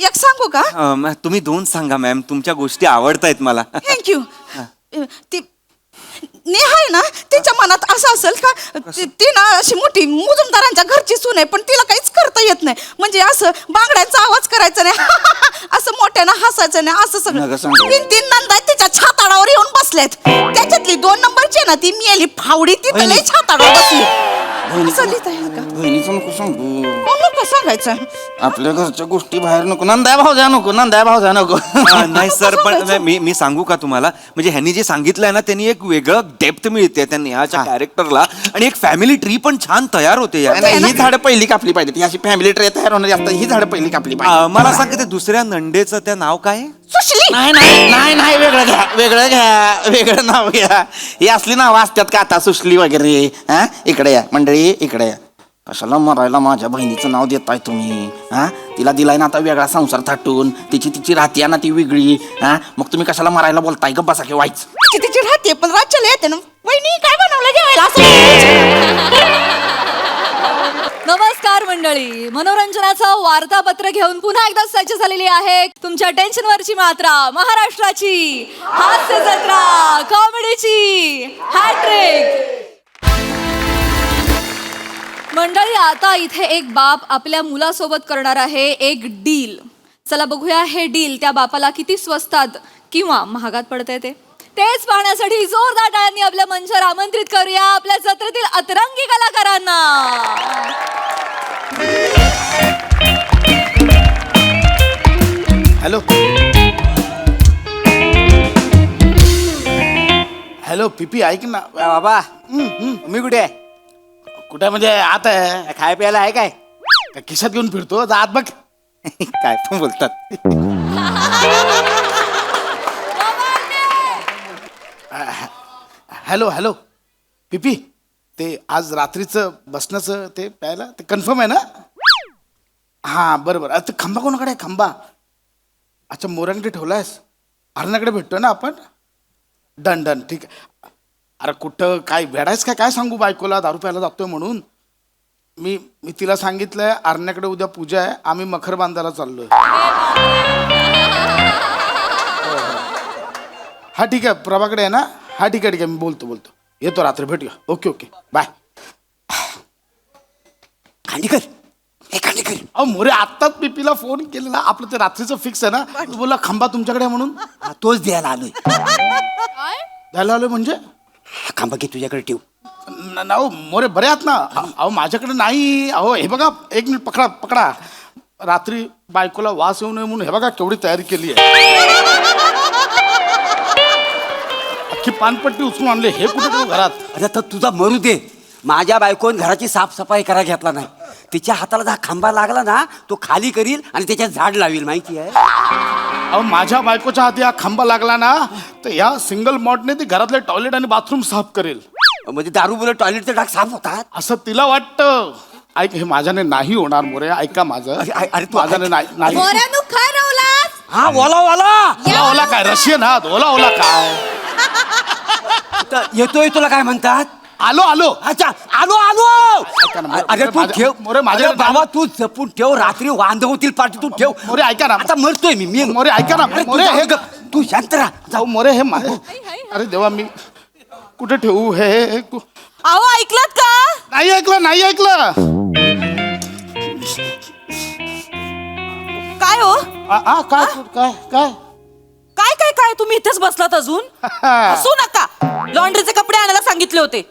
एक सांगू का? तुम्ही 2 सांगा मॅम, तुमच्या गोष्टी आवडतायत मला. थँक्यू. ती नेहा आहे ना, तिच्या मनात असं असेल का ती ना अशी मोठी मुजुमदारांच्या घरची सून आहे, पण तिला काहीच करता येत नाही. म्हणजे असं बांगड्यांचा आवाज करायचा नाही, असं मोठ्यानं हसायचं नाही, असं सगळं. 3 नंदा तिच्या छाताडावर येऊन बसल्यात. त्याच्यातली 2 नंबरची ना ती मेली फावडी, ती लई छाताडावर बसली. असं लिहिता येईल का? बहिणीचं नको सांगू, नको सांगायचं. आपल्या घरच्या गोष्टी बाहेर नको. नंदा भाऊजा नको, नंदा भाऊजा नको. नाही सर, पण मी सांगू का तुम्हाला, म्हणजे ह्यांनी जे सांगितलंय ना, त्यांनी एक वेगळं डेप्थ मिळते त्या नेहाच्या कॅरेक्टरला, आणि एक फॅमिली ट्री पण छान तयार होते यार. ही झाडं पहिली कापली पाहिजे. ती अशी फॅमिली ट्रे तयार होणारी असतात, ही झाडं पहिली कापली पाहिजे. मला सांग, ते दुसऱ्या नंडेचं त्या नाव काय आहे? सुशली. नाही नाही नाही नाही, वेगळं घ्या, वेगळं घ्या, वेगळं नाव घ्या. ही असली नावं असतात का आता, सुशली वगैरे? हा, इकडे या मंडळी, इकडे या. कशाला मरायला माझ्या बहिणीचं नाव देताय तुम्ही? हा, तिला दिलाय ना आता वेगळा संसार थाटून, तिची राहते ना ती वेगळी. हा, मग तुम्ही कशाला मरायला बोलताय? गप्प बसा की व्हायच. तिची राहते पण राज्याला येते ना. वहिनी काय बनवलं जेवायला असं? नमस्कार मंडळी, मनोरंजनाचं वार्तापत्र घेऊन पुन्हा एकदा सज्ज झालेली आहे तुमच्या टेन्शनवरची मात्रा, महाराष्ट्राची हास्य जत्रा, कॉमेडीची हॅट्रिक. मंडळी, आता इथे एक बाप आपल्या मुलासोबत करणार आहे एक डील. चला बघूया हे डील त्या बापाला किती स्वस्तात किंवा महागात पडतंय तेच पाहण्यासाठी जोरदार टाळ्यांनी आपल्या मंचावर आमंत्रित करूया आपल्या जत्रेतील अतरंगी कलाकारांना. हॅलो हॅलो पिपी, ऐक ना बाबा. तुम्ही कुठे आहे? कुठे म्हणजे आता आहे? खाय प्यायला आहे काय? का खिशात घेऊन फिरतो? जात बघ. काय पण बोलतात. हॅलो हॅलो पिपी, ते आज रात्रीचं बसण्याचं ते प्यायला ते कन्फर्म आहे ना? हां बरं बरं. आता खंबा कोणाकडे आहे? खंबा अच्छा, मोरांकडे ठेवलायस? हरणाकडे भेटतोय ना आपण? डन डन, ठीक आहे. अरे कुठं काय वेडायस काय सांगू बायकोला दारू प्यायला जातोय म्हणून? मी तिला सांगितलंय अरण्याकडे उद्या पूजा आहे, आम्ही मखर बांधायला चाललोय. हा ठीक आहे, प्रभाकडे आहे ना? हा ठीक आहे, मी बोलतो येतो, रात्री भेटूया. Okay okay bye. खांडेकर, हे खांडेकर. अहो मोरे, आत्ताच पिपीला फोन केलेला, आपलं ते रात्रीचं फिक्स आहे ना? तू बोलला खंबा तुमच्याकडे आहे म्हणून. तोच द्यायला आलोय. द्यायला आलोय म्हणजे? हा खांबा घे, तुझ्याकडे ठेव. अहो मोरे बरे आहात ना? अहो माझ्याकडे नाही. अहो हे बघा, एक मिनिट पकडा. रात्री बायकोला वास येऊ नये म्हणून हे बघा केवढी तयारी केली आहे. अख्खी पानपट्टी उचलून आणली. हे कुठे ठेवू घरात? अरे तर तुझा मरू दे. माझ्या बायकोन घराची साफसफाई करा घेतला नाही. तिच्या हाताला जर खांबा लागला ना, तो खाली करील आणि त्याच्यात झाड लावील, माहिती आहे? अहो माझ्या बायकोच्या हाती हा खांबा लागला ना, तर या सिंगल मॉडने ती घरातले टॉयलेट आणि बाथरूम साफ करेल. म्हणजे दारू बोलत टॉयलेटचे डाग साफ होतात असं तिला वाटतं. ऐक, हे माझ्याने नाही होणार मोरे, ऐका माझं. अरे तू माझ्याने नाही. मोऱ्यानू काय रावलास? हा, ओला ओला काय रशियन हात? ओला काय? येतोय. तुला काय म्हणतात? आलो. अच्छा, आलो. ऐका ना, अरे तू ठेव मोरे, माझ्या बाबा, तू जपून ठेव. रात्री वांद होतील पार्टी, तू ठेव. मोरे ऐका ना, आता मरतोय मी मोरे ऐका ना. अरे, मोरे हे तू शांत राहा. जाऊ मोरे, हे अरे देवा, मी कुठे ठेवू हे? अहो ऐकलत का? नाही ऐकलं. काय हो? काय तुम्ही इथेच बसलात अजून? हसू नका. लॉन्ड्रीचे कपडे आणायला सांगितले होते.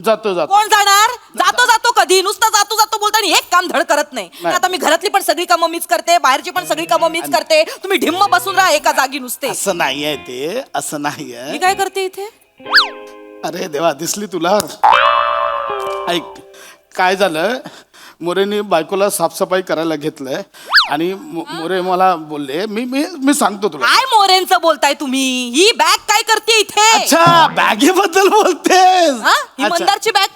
जातो. कोण जाणार? जातो कधी? नुसतं जातो बोलता आणि एक काम धड करत नाही. आता मी घरातली पण सगळी कामं मीच करते, बाहेरची पण सगळी कामं मीच करते. तुम्ही ढिम्म बसून राहा एका जागी नुसते. असं नाहीये ते, असं नाहीये. मी काय करते इथे? अरे देवा, दिसली तुला? ऐक, काय झालं, मोरेने बायकोला साफसफाई करायला घेतलंय आणि मोरे मला बोलले, मी सांगतो तुला. काय मोरेंचं बोलताय तुम्ही? ही बॅग काय करते इथे? अच्छा, बॅगेबद्दल बोलतेस? ही मंदारची बॅग.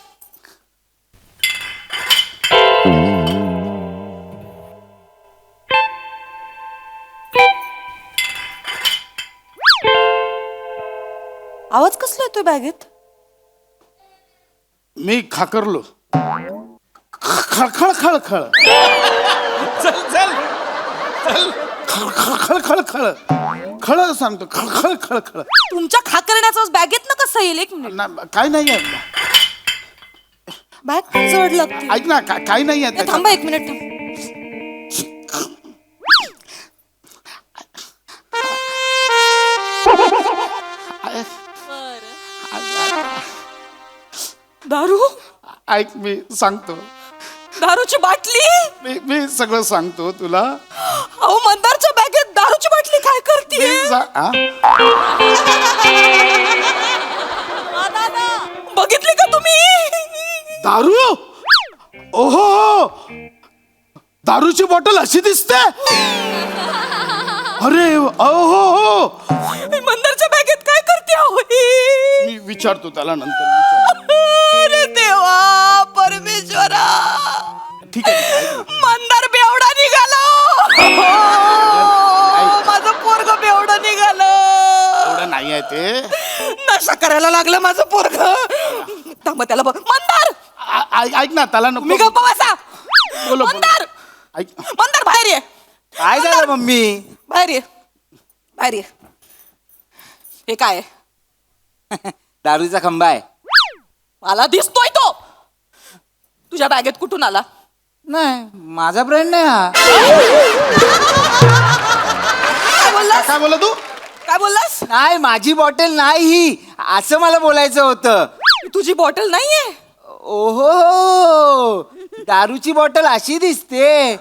आवाज कसला येतोय बॅगेत? मी खाकरलो. खळखळ. खळ खळ खळ खळ खळ सांगतो खळ खळ खळ खळ तुमच्या खाकरण्याचं बॅगेत ना कसं येईल? एक मिनिट, काय नाही आहे बॅग जड लागते. ऐक ना काय नाही आहे ए, थांबा एक मिनिट थांब. दारू, ऐक मी सांगतो दारूची बाटली. मी सगळं सांगतो तुला अहो मंदारच्या बॅगेत दारूची बाटली काय करते? मी हा? बघितली का तुम्ही? दारू ओहो दारूची बॉटल अशी दिसते. अरे ओहो मंदारच्या बॅगेत काय करते अहो ही? मी विचारतो त्याला नंतर अरे देवा परमेश्वरा, ठीक आहे मंदार बेवडा निघाला. माझं पोरग बेवडा निघालं. एवढं नाही आहे ते. नशा करायला लागलं माझं पोरग. थांबा त्याला बघ. मंदार ऐक ना त्याला मी नको गप्पा बसा. बोलो. मंदार ऐक मंदार बाहेर ये. काय झालं मम्मी? बाहेर ये, बाहेर ये. हे काय आहे? दारूचा खंबा आहे. मला दिसतोय तो. तुझ्या बॅगेत कुठून आला? नाही, माझा ब्रँड नाही हा. काय बोललास? काय बोला तू काय बोललास? नाही, माझी बॉटल नाही ही, असं मला बोलायचं होतं. तुझी बॉटल नाहीये. ओहो, दारूची बॉटल अशी दिसते.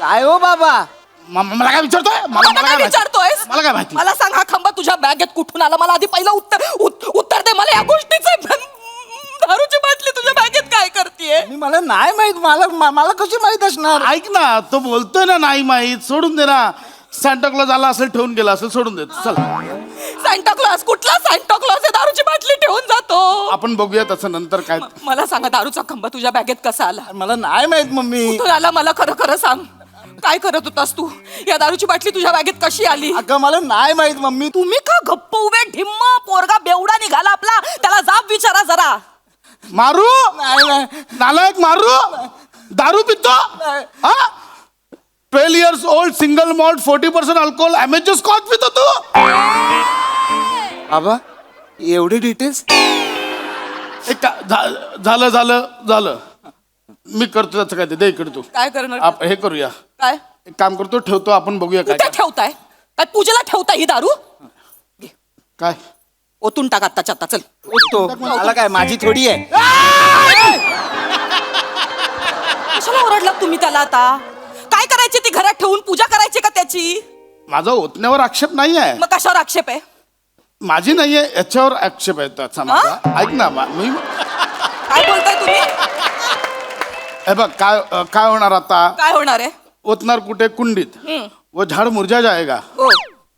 काय हो बाबा? मला काय विचारतोय मला काय माहिती? विचारतोयस? मला काय माहिती? मला सांग हा खंबा तुझ्या बॅगेत कुठून आला? मला आधी पहिलं उत्तर दे मला या गोष्टीचं. दारूची बाटली तुझ्या बॅगेत काय करतेय? मला नाही माहित. मला कशी माहित असणार? ऐक ना तो बोलतोय ना नाही माहित. सोडून दे ना. सांताक्लॉज आला असेल ठेवून गेला असेल सोडून दे. चल सांताक्लॉज? कुठला सांताक्लॉज आहे दारूची बाटली ठेवून जातो? आपण बघूया तसं नंतर काय. मला सांगा दारूचा खंबा तुझ्या बॅगेत कसा आला? मला नाही माहित मम्मी. कुठून आला मला खरं खरं सांग. काय करत होतास तू? या दारूची बाटली तुझ्या बॅगेत कशी आली? अगं मला नाही माहित मम्मी. तुम्ही का गप्प उभे ढिम्म? पोरगा बेवडा निघाला आपला. त्याला जाब विचारा जरा. मारू नाही. नालायक मारू दारू पितो हा 12 years old single malt 40% alcohol amateur scotch पितो तू. बाबा एवढे डिटेल्स? झालं झालं झालं. मी करतो त्याचं काय ते दे इकडे तू. काय करणार? हे करूया. काय एक काम करतो ठेवतो आपण बघूया काय कुठे ठेवताय? काय पूजेला ठेवताय ही दारू? काय ओतून टाक आत्ताच्या आता. चल उठतो. मला काय, माझी थोडी आहे. कशाला ओरडला तुम्ही त्याला? आता काय करायची ती घरात ठेवून? पूजा करायची का त्याची? माझा ओतण्यावर आक्षेप नाही आहे. मग कशावर आक्षेप आहे? माझी नाहीये याच्यावर आक्षेप आहे त्याचा माझा. ऐक ना मी काय बोलताय तुम्ही? हे बघ काय काय होणार आता. काय होणार आहे? ओतणार कुठे? कुंडीत. वो झाड मुरझा जाएगा. हो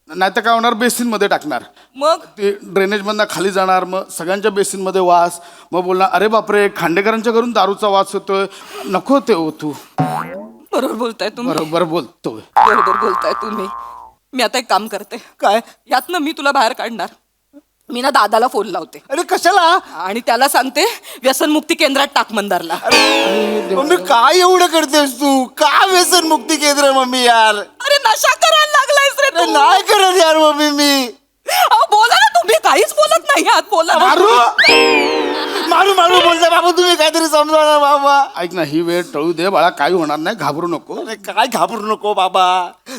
नाही तर काय होणार बेसिन मध्ये टाकणार. मग ते ड्रेनेज मधनं खाली जाणार. मग सगळ्यांच्या बेसिन मध्ये वास. मग बोलणार अरे बापरे खांडेकरांच्या घरून दारूचा वास होतोय. नको ते ओतू. बरोबर बोलताय तुम्ही. बरोबर बोलतोय. बरोबर बोलताय तुम्ही. मी आता एक काम करते. काय? यातनं मी तुला बाहेर काढणार. मी ना दादाला फोन लावते अरे कशाला? आणि त्याला सांगते व्यसनमुक्ती केंद्रात टाक मंदारला. मम्मी काय एवढं करतेस तू? का व्यसन मुक्ती केंद्र मम्मी यार? अरे नशा करायला लागलायस रे अरे तू. नाही करत यार मम्मी मी. अहो, बोला ना तुम्ही. काहीच बोलत नाही आहात. बोला ना. मारू मारू मारू बोलता बाबा. तुम्ही काहीतरी समजा ना बाबा. ऐक ना ही वेळ टळू दे बाळा. काही होणार नाही. घाबरू नको. अरे काय घाबरू नको बाबा.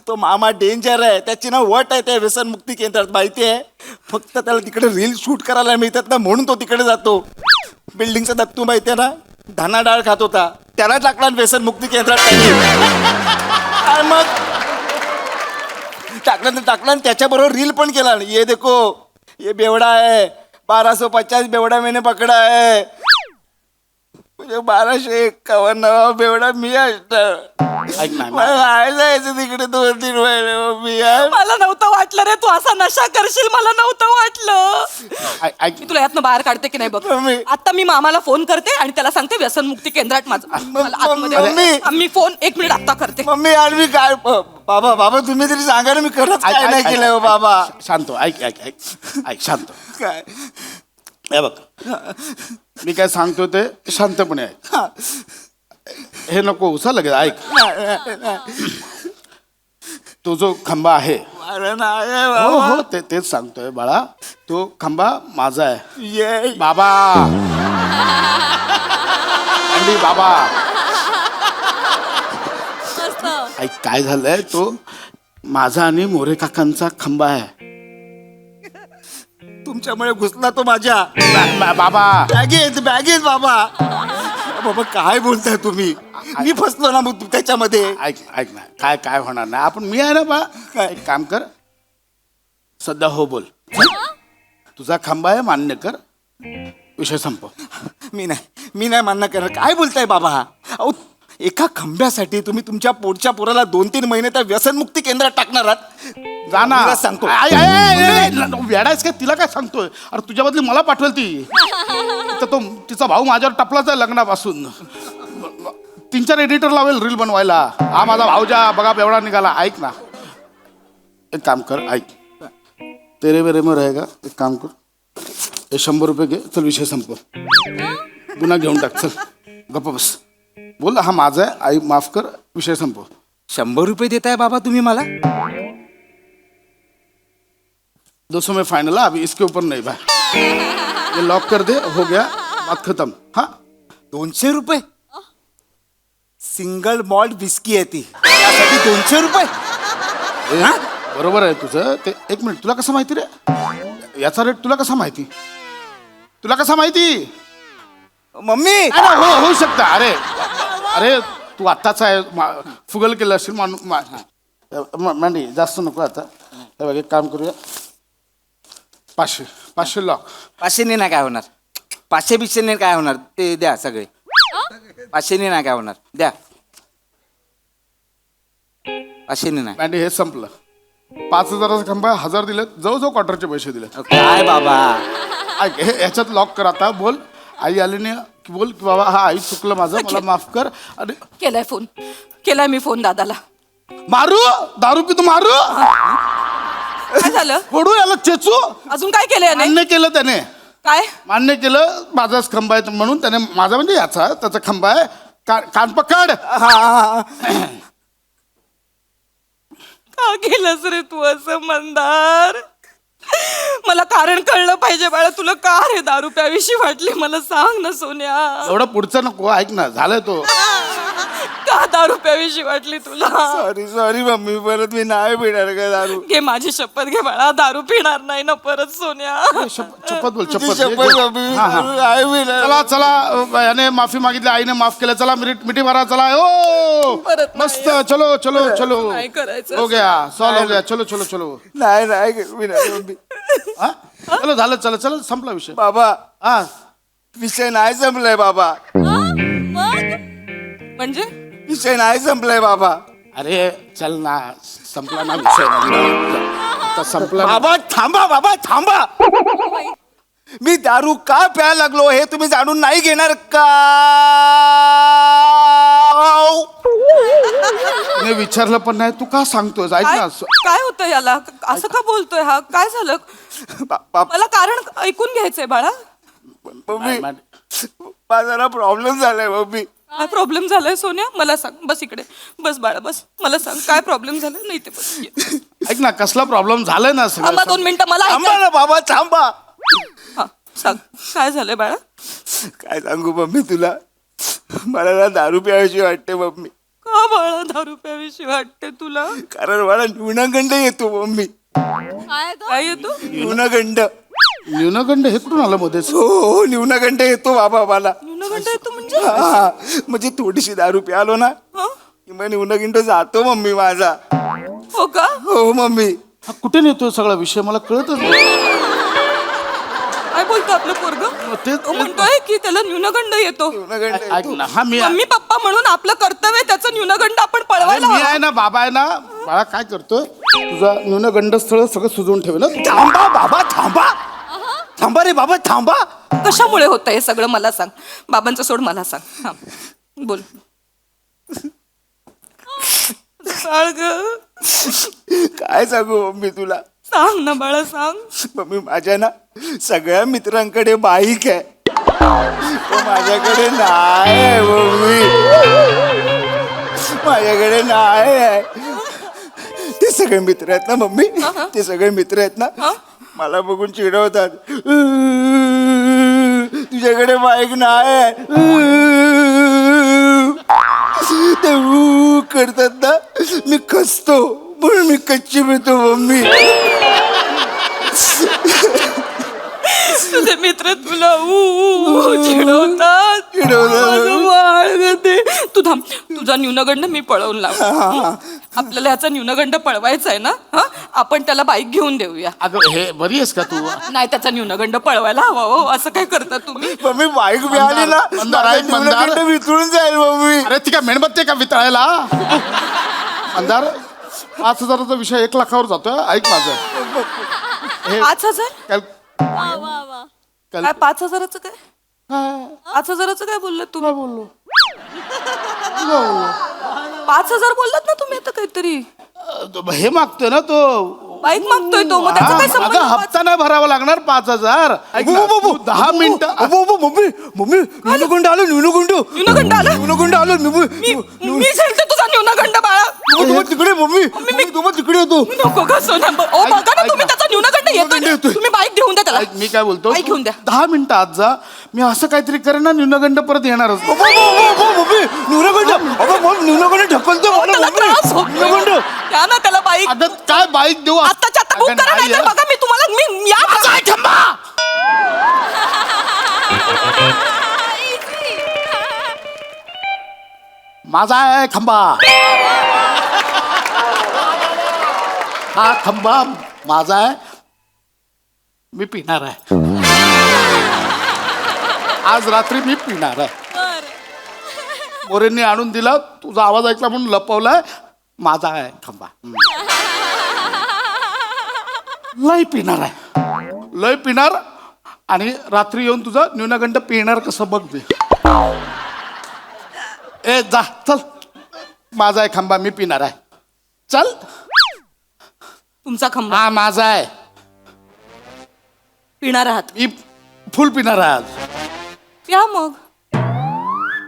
तो मामा डेंजर आहे. त्याची ना वट आहे त्या व्यसन मुक्ती केंद्रात माहिती आहे. फक्त त्याला तिकडे रील शूट करायला मिळतात ना म्हणून तो तिकडे जातो. बिल्डिंगचा दत्तू माहिती आहे ना, धाना डाळ खात होता. त्याला टाकला व्यसन मुक्ती केंद्रात त्यांनी. आणि मग टाकला आणि त्याच्याबरोबर रील पण केला. ये देखो ये बेवडा है 1250 बेवडा मैंने पकडा है. म्हणजे 1251 बेवडा मी असणार. ऐक ना मला जायचं तिकडे 2-3 महिने मी यार. मला नव्हतं वाटलं रे तू असा नशा करशील. मला नव्हतं वाटलं. ऐक मी तुला यातनं बाहेर काढते की नाही बघ. मम्मी. आता मी मामाला फोन करते आणि त्याला सांगते व्यसनमुक्ती केंद्रात माझं. मला आतमध्ये- मम्मी. मी फोन 1 मिनिट आता करते. मम्मी यार मी काय बाबा तुम्ही तरी सांगा ना मी खरंच काय नाही केलंय हो बाबा. शांत हो. ऐक ऐक ऐक ऐक शांत हो. काय हे बघ मी काय सांगतो ते शांतपणे ऐक. हे नको उसा लगेच ऐक. तो जो खंबा आहे अरे नाही हो बाबा. हो तेच सांगतोय बाळा, तो खंबा माझा आहे. ये बाबा अंडी बाबा, मस्त. ऐक काय झालंय, तो माझा आणि मोरे काकांचा खंबा आहे. तुमच्यामुळे घुसला तो माझ्या बाबा बॅगेत बाबा. बाबा काय बोलताय तुम्ही? मी फसलो ना मग त्याच्यामध्ये. ऐक ना, काय काय होणार नाही. आपण मी आहे ना बा. एक काम कर, सध्या हो बोल. तुझा खंबा आहे, मान्य कर, विषय संपव. मी नाही मान्य करणार. काय बोलताय बाबा? अहो एका खंब्यासाठी तुम्ही तुमच्या पोटच्या पोराला 2-3 महिने त्या व्यसनमुक्ती केंद्रात टाकणार आहात? जा ना. तिला सांगतो. वेडायच काय, तिला काय सांगतोय? अरे तुझ्या बदली मला पाठवेल ती. तर तो तिचा भाऊ माझ्यावर टपलाच आहे लग्नापासून. 3-4 एडिटर लावेल रील बनवायला. हा माझा भाऊजा बघा एवढा निघाला. ऐक ना, एक काम कर, ऐक, तेरे बेरे में रहेगा. एक काम कर, हे 100 रुपये घे, चल विषय संपव. गुन्हा घेऊन टाक, चल गप्प बस. बोल हा माझा आहे, आई माफ कर, विषय संपव. 100 रुपये देताय बाबा तुम्ही मला? 200 में फाइनल है, अभी इसके ऊपर नहीं भाई. ये लॉक कर दे, हो गया, बात खत्म. हाँ 200 रुपये? सिंगल मॉल्ट विस्की आहे ती, त्यासाठी 200 रुपये? हा? बरोबर आहे तुझं ते. एक मिनिट, तुला कसं माहिती रे? याचा रेट तुला कसा माहिती? तुला कसा माहिती? मम्मी अरे हो होऊ शकतं. अरे अरे तू आत्ताच आहे, फुगल केलं असेल मांडी. जास्त नको आता. हे बघ, एक काम करूया, 500 लॉक. 500 नाही काय होणार. 500 नाही काय होणार. ते द्या सगळे. 500 नाही काय होणार. द्या. 500 नाही. मांडी हे संपलं. 5,000चा खंबा 1,000 दिले, जवळजवळ क्वार्टरचे पैसे दिले. काय बाबा? ऐक, हे याच्यात लॉक कर आता. बोल आई आली नाही की बोल की बाबा हा आई चुकलं माझं, मला माफ कर. अरे केलाय फोन, केलाय मी फोन दादाला. मारू दारू पितो, मारू काय झालं? फोडू याला, चेचू. अजून काय केलंय याने? मान्य केलं त्याने, काय? मान्य केलं माझाच खंबा आहे म्हणून. त्याने माझा म्हणजे याचा, त्याचा खंबा आहे. कान पकड. का केलंस रे तू असं मंदार? मला कारण कळलं पाहिजे बाळा. तुला का रे दारू प्यावीशी वाटली मला सांग ना सोन्या. एवढं पुढचं नको, ऐक ना, झालंय तो. का दारू प्यावीशी वाटली तुला? सॉरी मम्मी, परत मी नाही पिणार का दारू. घे माझी शपथ घे बाळा, दारू पिणार नाही ना परत सोन्या. शपथ बोल, तुझी शपथ शपथ घे. मम्मी, हा, हा. नाही पिणार. चला चला, याने माफी मागितली, आईने माफ केलं. चला मिठी मारा, चला. ओ परत नाही. मस्त, चलो चलो चलो, नाही करायचं. हो गया, सॉल्व हो गया. चलो चलो चलो. नाही पिणार मम्मी. हा? चलो झालं, चला चला, संपला विषय. बाबा हा विषय नाही संपलाय बाबा. म्हणजे विषय नाही संपलाय बाबा. अरे चल ना, संपला ना विषय. आता संपला ना. बाबा थांबा. मी दारू का प्यायला लागलो हे तुम्ही जाणून नाही घेणार का? मी विचारलं पण नाही, तू का सांगतोय? ऐक काय ना. काय होतं याला? असं का बोलतोय हा? काय झालं? मला कारण ऐकून घ्यायचंय बाळा. मम्मी माझा प्रॉब्लेम झालाय मम्मी. काय प्रॉब्लेम झालाय सोन्या? मला सांग. बस इकडे बस बाळा, बस. मला सांग काय प्रॉब्लेम झालाय. नाही ते बस. ऐक ना, कसला प्रॉब्लेम झालाय ना थांबा सगळं. 2 मिनिटं, मला थांबा ऐकायचं. ना बाबा, थांबा. हा, सांग काय झालंय बाळा? काय सांगू मम्मी तुला, मला ना दारू प्यायची वाटते मम्मी. का बाळा दारू प्यावीशी वाटते तुला? कारण मला न्यूनगंड येतो मम्मी. काय ग? काय येतो? न्यूनगंड. न्यूनगंड हे कुठून आलं मध्येच? हो न्यूनगंड येतो बाबा मला. न्यूनगंड येतो म्हणजे? हा, म्हणजे थोडीशी दारू प्यालो ना हा? की मग न्यूनगंड जातो मम्मी माझा. हो का? हो मम्मी. हा कुठे नेतोय सगळा विषय, मला कळतच नाही. काय बोलतो आपलं पोरग? तेच- म्हणतोय की त्याला न्यूनगंड येतो. न्यूनगंड ऐक येतो. ना, हा मी मम्मी पप्पा म्हणून आपलं कर्तव्य आहे, त्याचं न्यूनगंड आपण अरे पळवायला मी हवं. आहे ना, बाबा आहे ना. बाळा काय करतोय, तुझा न्यूनगंड स्थळ सगळं सुजवून ठेवलं. थांबा बाबा, थांबा रे बाबा, थांबा. कशामुळे होतं हे सगळं मला सांग. बाबांचं सोड, मला सांग. हा बोल. बाळ ग, काय सांगू मम्मी तुला. सांग ना बाळा, सांग. मम्मी माझ्या ना सगळ्या मित्रांकडे बाईक आहे, पण माझ्याकडे नाही आहे मम्मी. माझ्याकडे नाही आहे. ते सगळे मित्र आहेत ना मम्मी, ते सगळे मित्र आहेत ना मला बघून चिडवतात, तुझ्याकडे बाईक नाही ते करतात ना, मी खचतो म्हणून मी कच्ची मिळतो मम्मी. तुझे मित्र तुला चिडवतात. माझं बाळ ग ते. तू थांब, तुझा न्यूनगंड मी पळवून लाव. आपल्याला याचा न्यूनगंड पळवायचा आहे ना, आपण त्याला बाईक घेऊन देऊया. अगं हे बरी आहेस का तू? नाही, त्याचा न्यूनगंड पळवायला हवा हो. असं काय करता तुम्ही? मम्मी बाईक मिळाली ना, मंदार आहे, मंदार. न्यूनगंड विसरून जाईल मम्मी. अरे ती काय मेणबत्ती आहे का वितळायला? अंधार 5,000चा विषय 1 लाखावर जातोय. ऐक माझं 5,000? कॅल- वा वा वा. काय 5,000चं काय? 5,000चं काय बोललात तुम्ही? बोललो 5,000 बोललात ना तुम्ही आता काहीतरी. हे मागतोय ना तो. बाईक मागतोय तो, मग त्याचा काय अगं संबंध? हप्ता नाही भरावा लागणार 5,000. ऐक ना, तू 10 मिनिटं मम्मी मम्मी न्यूनगंड आलो, न्यूनगंड न्यूनगंड आला? न्यूनगंड आलो. मी सांगते तुझा न्यूनगंड बाळा. तिकडे मम्मी तुम्हा तिकडे येतो. नको का सोना. ओ बघा ना तुम्ही, त्याचा न्यूनगंड न्यूनगंड येतोय. येतोय. तुम्ही बाईक घेऊन द्या त्याला. ऐक, मी काय बोलतो, बाईक घेऊन द्या. 10 मिनिटं आत जा. मी असं काहीतरी करेन ना, न्यूनगंड परत येणारच नाही. मम्मी न्यूनगंड ढकलतो मला त्याला मम्मी. त्रास होतोय. न्यूनगंड. द्या ना त्याला बाईक. अगं काय बाईक देऊ? आत्ताच्या आत्ता बुक अगं, करा, नाही नाही तर आहे. बघा मी तुम्हाला माझा आहे खंबा. हा खंबा माझा आहे. मी पिणार आहे. आज रात्री मी पिणार आहे. मोरेंनी आणून दिला, तुझा आवाज ऐकला म्हणून लपवलाय. माझा आहे खंबा. लय पिणार आहे, लय पिणार. आणि रात्री येऊन तुझा न्यूनगंड पिणार कसं बघ मी. ए जा चल, माझा आहे खंबा, मी पिणार आहे. चल. तुमचा खंबा हा माझा आहे, पिणार आहात. मी फुल पिणार आहे आज. प्या मग.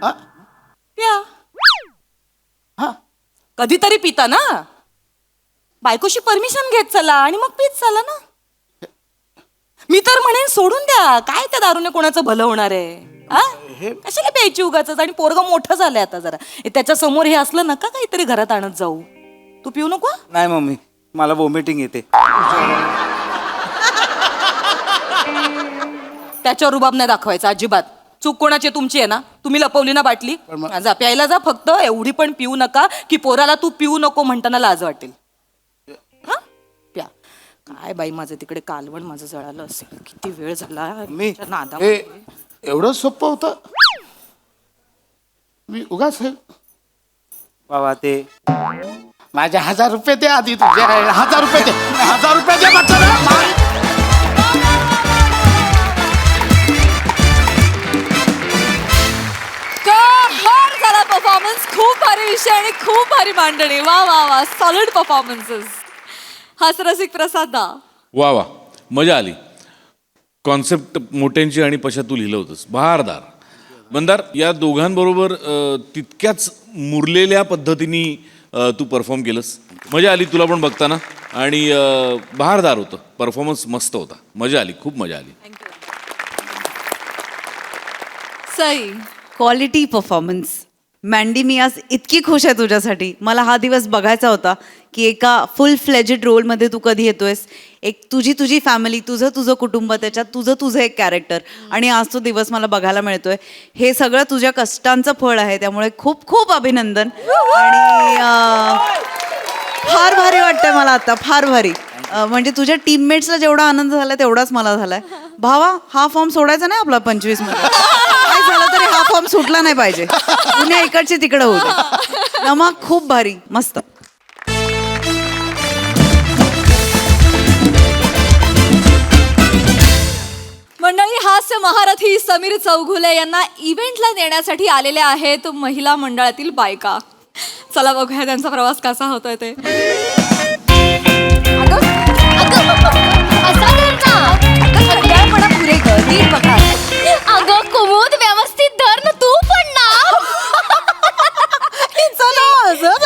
हा? प्या. हा. कधीतरी पिता ना. बायकोशी परमिशन घेत चला आणि मग पीत चला ना. मी तर म्हणेन सोडून द्या. काय त्या दारूने कोणाचं भलं होणार आहे? कशाला प्यायची उगाच? आणि पोरगं मोठं झालंय आता जरा. त्याच्या समोर हे असलं नका काहीतरी घरात आणत जाऊ. तू पिऊ नको. नाही मम्मी, मला वॉमिटिंग येते. त्याच्यावर रुबाब नाही दाखवायचा अजिबात. चूक कोणाची तुमची आहे ना. तुम्ही लपवली ना बाटली. जा प्यायला जा, फक्त एवढी पण पिऊ नका की पोराला तू पिऊ नको म्हणताना लाज वाटेल. हा प्या. काय बाई, माझं तिकडे कालवण माझं जळालं असेल. किती वेळ झाला त्या नादामध्ये. हे एवढं सोपं होतं. मी उगाच हे बाबा ते माझे 1,000 रुपये दे आधी. तुझे 1,000 रुपये दे. 1,000 रुपये दे म्हटलं ना. कहर झाला परफॉर्मन्स. खूप भारी विषय आणि खूप भारी मांडणी. वा वा वा. Solid performances. हास्यरसिक प्रसाद दा. वा वा, मजा आली. कॉन्सेप्ट मोठ्यांची आणि पशा तू लिहिलं होतंस, बहारदार. मंदार, या दोघांबरोबर तितक्याच मुरलेल्या पद्धतीने तू परफॉर्म केलंस. मजा आली तुला पण बघताना. आणि बहारदार होतं परफॉर्मन्स, मस्त होता. मजा आली, खूप मजा आली. सई. Quality performance. मँडी, मी आज इतकी खुश आहे तुझ्यासाठी. मला हा दिवस बघायचा होता की एका फुल फ्लेजेड रोलमध्ये तू कधी येतोयस. एक तुझी फॅमिली, तुझं कुटुंब, त्याच्यात तुझं एक कॅरेक्टर. आणि आज तो दिवस मला बघायला मिळतोय. हे सगळं तुझ्या कष्टांचं फळ आहे. त्यामुळे खूप खूप अभिनंदन. आणि फार भारी वाटतंय मला आता, फार भारी. म्हणजे तुझ्या टीममेट्सला जेवढा आनंद झाला तेवढाच मला झालाय. भावा, हा फॉर्म सोडायचा नाही आपला 25 मध्ये. काय झालं तरी हा फॉर्म सुटला नाही पाहिजे. पुण्या इकडची तिकडं होऊ दे. नमा, खूप भारी, मस्त. मंडळी, हास्य महारथी समीर चौघुले यांना इव्हेंटला नेण्यासाठी आलेल्या आहेत महिला मंडळातील बायका. चला बघूया त्यांचा प्रवास कसा होतोय ते. अगं कुमुद, व्यवस्थित धर ना तू पण ना.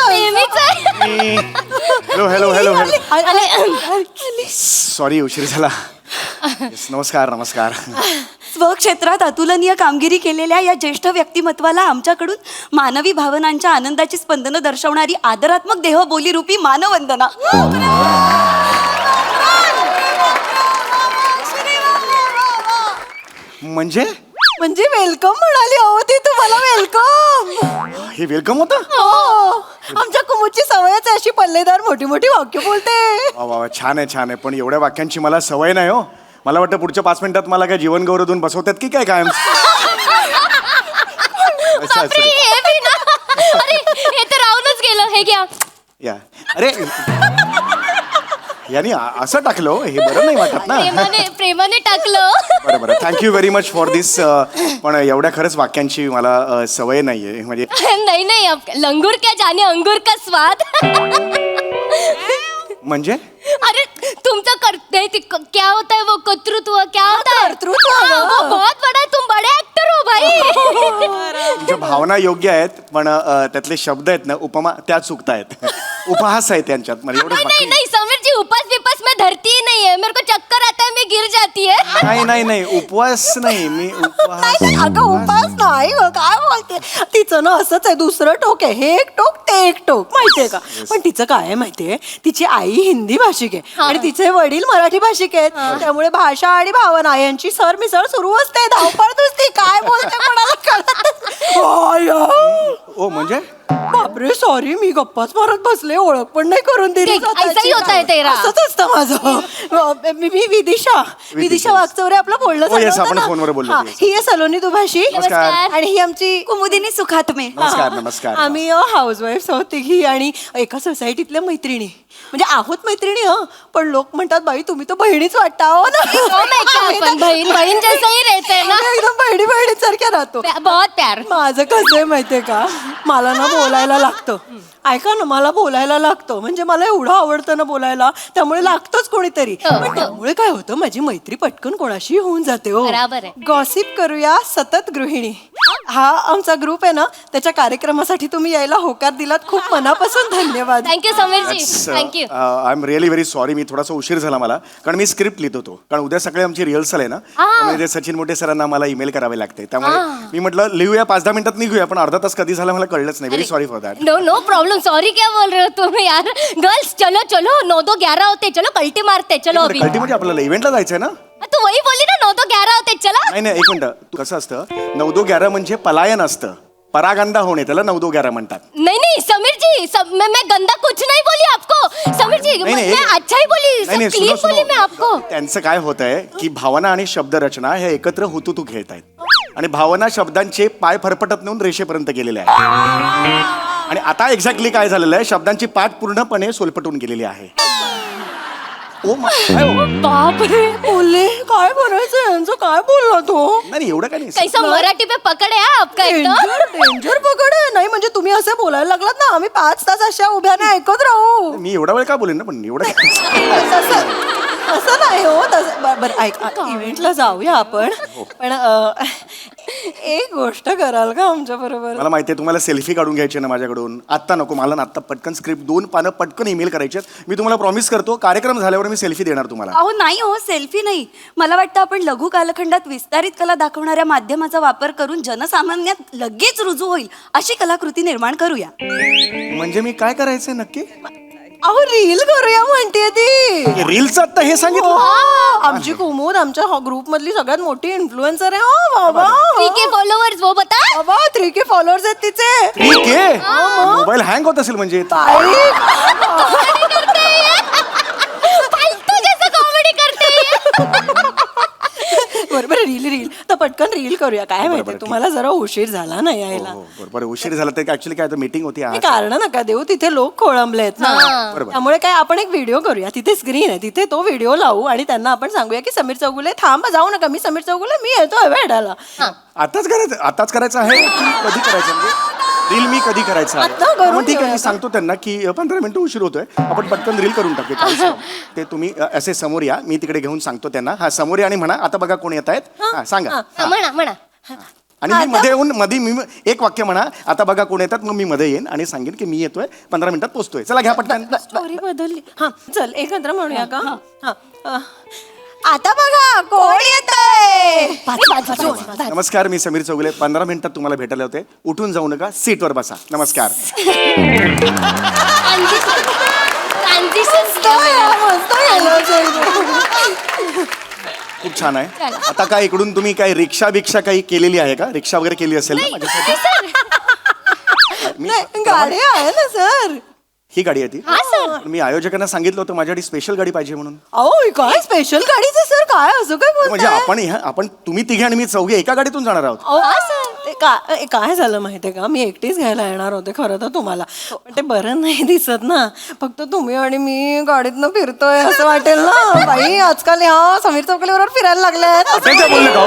नेहमीच आहे. हॅलो हॅलो हॅलो हॅलो आणि सॉरी उशीर झाला. Yes, नमस्कार नमस्कार. स्वक्षेत्रात अतुलनीय कामगिरी केलेल्या या ज्येष्ठ व्यक्तिमत्वाला आमच्याकडून मानवी भावनांच्या आनंदाची स्पंदनं दर्शवणारी आदरात्मक देहबोली रूपी मानवंदना. म्हणजे म्हणजे वेलकम म्हणाली हो ती तुम्हाला वेलकम. हे वेलकम होतं. हो आमच्या कुमुदची सवयच आहे अशी पल्लेदार मोठी मोठी वाक्य बोलते. वा वा वा, छान आहे छान आहे. पण एवढ्या वाक्यांची मला सवय नाही हो. मला वाटतं पुढच्या 5 मिनिटात मला काय जीवन गौरव देऊन बसवतात की काय कायम. बापरे, हे बी ना. अरे हे तर राहूनच गेलं. हे घ्या. या अरे यांनी असं टाकलं हो, हे बरं नाही वाटत ना. प्रेमाने टाकलं. बरं बरं, थँक्यू व्हेरी मच फॉर दिस. पण एवढ्या खरंच वाक्यांची मला सवय नाहीये. म्हणजे नहीं नहीं, अब लंगूर क्या जाने अंगूर का स्वाद. म्हणजे अरे तुमचं करते क्या होता है वो कर्तृत्व, क्या होता है कर्तृत्व? हाँ, वो बहुत बड़ा है. तुम बड़े एक्टर हो भाई. तुमच्या भावना योग्य आहेत पण त्यातले शब्द आहेत ना उपमा त्या चुकतायत. उपहास आहे त्यांच्यात. मला एवढं नहीं बाकी नहीं समीर जी, उपास विपास में धरती ही नहीं है. मेरे को चक्कर आता है, मैं गिर जाती है. नाही नाही नाही उपवास नाही मी उपहास. अगं उपास नाही हो, काय बोलते. तिचं ना असंच आहे, दुसरं टोक आहे. हे एक टोक ते एक टोक माहितीये का. पण तिचं काय आहे माहितीये, तिची आई हिंदी भाषिक आहे आणि तिचे वडील मराठी भाषिक आहेत. त्यामुळे भाषा आणि भावना यांची सरमिसळ सुरू असते. धावपळ नुसती. काय बोलते कोणाला कळत. ओ म्हणजे बापरे सॉरी, मी गप्पाच मारत बसले, ओळख पण नाही करून दिली. ठीक, ऐसा ही होता है तेरा. असंच असतं माझं. मी विदिशा वागचौरे आपलं बोलणं हो, yes, झालं होतं आपण ना. फोनवर बोललो हा, होतो, yes. ही आहे सलोनी दुभाषी नमस्कार. आणि ही आमची कुमुदिनी सुखात्मे. नमस्कार नमस्कार. आम्ही हाऊसवाईफ आहोत तिघी आणि एका सोसायटीतल्या मैत्रिणी. म्हणजे आहोत मैत्रिणी पण लोक म्हणतात बाई तुम्ही तर बहिणीच वाटता हो ना. हो, मैं क्या, अपन बहन बहन जैसा ही रहते हैं ना. आम्ही एकदम बहिणीसारख्या राहतो. बहुत प्यार. माझं कसं आहे माहितीये का, मला ना बोलायला लागतं. ऐका ना, मला बोलायला लागतं. म्हणजे मला एवढं आवडतं ना बोलायला, त्यामुळे लागतंच कोणीतरी. पण त्यामुळे काय होतं, माझी मैत्री पटकन कोणाशी होऊन जाते हो. बराबर आहे. गॉसिप करूया सतत गृहिणी हा आमचा ग्रुप आहे ना, त्याच्या कार्यक्रमासाठी तुम्ही यायला होकार दिलात. खूप मनापासून धन्यवाद. Thank you Sameer ji, thank you. I am really very sorry. मी थोडासा उशीर झाला मला, कारण मी स्क्रिप्ट लिहित होतो. कारण उद्या सकाळी आमची रिहर्सल आहे ना, त्यामुळे ते सचिन मोठे सरांना मला ईमेल करावे लागते. त्यामुळे मी म्हटलं लिहूया 5-10 मिनिटात निघूया, पण अर्धा तास कधी झाला मला कळलंच नाही. Very sorry for that. No no problem. Sorry क्या बोल रहे हो तुम यार. गर्ल्स चलो चलो, 9-2-11 होते. चलो कल्टी मारते. चलो अभी. कल्टी म्हणजे आपल्याला इव्हेंटला जायचंय ना. तू वही बोली ना, 9-2-11 होते. चला. नाही नाही, एक मिनिट. कसं असतं, 9-2-11 म्हणजे पलायन असतं. परागंदा होणे त्याला 9-2-11 म्हणतात. नहीं नहीं समीर जी, मैं गंदा कुछ नहीं बोली आपको. समीर जी नहीं, मैं अच्छा ही बोली, नाही नाही, क्लीन सुनो बोली मैं आपको. त्यांचं काय होत आहे की भावना आणि शब्दरचना हे एकत्र हुतुतू खेळतायत आणि भावना शब्दांचे पाय फरफटत नेऊन रेषेपर्यंत गेलेले आहे. आणि आता एक्झॅक्टली काय झालेलं आहे, शब्दांची पाठ पूर्णपणे सोलपटून गेलेली आहे. ओ काय हो? बापरे बोलले, काय बोलायचं यांचं, काय बोलला तो. नाही एवढं काय नाही. कैसा मराठी पे पकड़ है आपका एकदम. डेंजर पकड आहे. नाही म्हणजे तुम्ही असं बोलायला लागलात ना, आम्ही 5 तास अशा उभ्याने ऐकत राहू. मी एवढा वेळ का बोलेन ना, पण एवढं काय. असं नाही हो. बरं ऐक, इव्हेंटला जाऊया आपण. पण एक गोष्ट कराल का आमच्या बरोबर. मला माहिती आहे तुम्हाला सेल्फी काढून घ्यायची ना माझ्याकडून. आत्ता नको मला ना, आत्ता पटकन स्क्रिप्ट 2 पानं पटकन ईमेल करायचे. मी तुम्हाला प्रॉमिस करतो कार्यक्रम झाल्यावर मी सेल्फी देणार तुम्हाला. अहो नाही हो, सेल्फी नाही. मला वाटतं आपण लघु कालखंडात विस्तारित कला दाखवणाऱ्या माध्यमाचा वापर करून जनसामान्यात लगेच रुजू होईल अशी कलाकृती निर्माण करूया. म्हणजे मी काय करायचंय नक्की. अहो रील करूया म्हणते ती. रीलचं आता हे सांगितलं. आमची कुमुद आमच्या ग्रुप मधली सगळ्यात मोठी इन्फ्लुएन्सर आहे. हो बाबा. 3K फॉलोअर्स वो बता. बाबा 3K फॉलोअर्स आहेत तिचे. ठीक आहे. मोबाईल हँग होत असेल म्हणजे. फालतू जैसा कॉमेडी करते हैं. बरोबर रील तर पटकन रील करूया. काय माहिती तुम्हाला जरा उशीर झाला ना यायला. बरोबर उशीर झाला तर ऍक्च्युली काय मीटिंग होती आज. कारण नका देऊ, तिथे लोक खोळंबले आहेत ना. बरोबर. त्यामुळे काय आपण एक व्हिडिओ करूया. तिथे स्क्रीन आहे, तिथे तो व्हिडिओ लावू आणि त्यांना आपण सांगूया की समीर चौगुले थांब, जाऊ नका, मी समीर चौगुले, मी येतोय भेटायला. आताच करायचं आहे की कधी करायचं म्हणजे रील मी कधी करायचं आता करून आहे. मग ठीक आहे, ठेवूया मी सांगतो त्यांना की 15 मिनिटं उशीर होतोय, आपण पटकन रील करून टाकूया. ते तुम्ही असे समोर या, मी तिकडे घेऊन सांगतो त्यांना. हा समोर या आणि म्हणा आता बघा कोण येत आहेत. हा सांगा. म्हणा म्हणा. आणि मी मध्ये येऊन मी एक वाक्य म्हणा, आता बघा कोण येतात, मग मी मध्ये येईन आणि सांगेन की मी येतोय, 15 मिनिटात पोहोचतोय. चला घ्या पटकन. स्टोरी बदलली. हा चल एकत्र म्हणूया का? हा आता बघा कोण येतंय. नमस्कार, मी समीर चौगुले. 15 मिनिटात तुम्हाला भेटायला होते. उठून जाऊ नका, सीटवर बसा. नमस्कार. खूप छान आहे. आता काय इकडून तुम्ही काय रिक्षा बिक्षा काही केलेली आहे का? रिक्षा वगैरे केली असेल ना माझ्यासाठी? गाडी आहे ना सर. ही गाडी आहे ती? मी आयोजकांना सांगितलं होतं माझ्यासाठी स्पेशल गाडी पाहिजे म्हणून. अहो काय स्पेशल गाडीचं सर, काय असं काय म्हणजे आपण तुम्ही तिघे आणि मी चौघे एका गाडीतून जाणार आहोत. काय झालं माहितीये का, मी एकटीच घ्यायला येणार होते खरं तर तुम्हाला, पण ते बरं नाही दिसत ना, फक्त तुम्ही आणि मी गाडीतनं फिरतोय असं वाटेल ना. बाई आजकाल ह्या समीर चौकलीबरोबर फिरायला लागले. बोलले का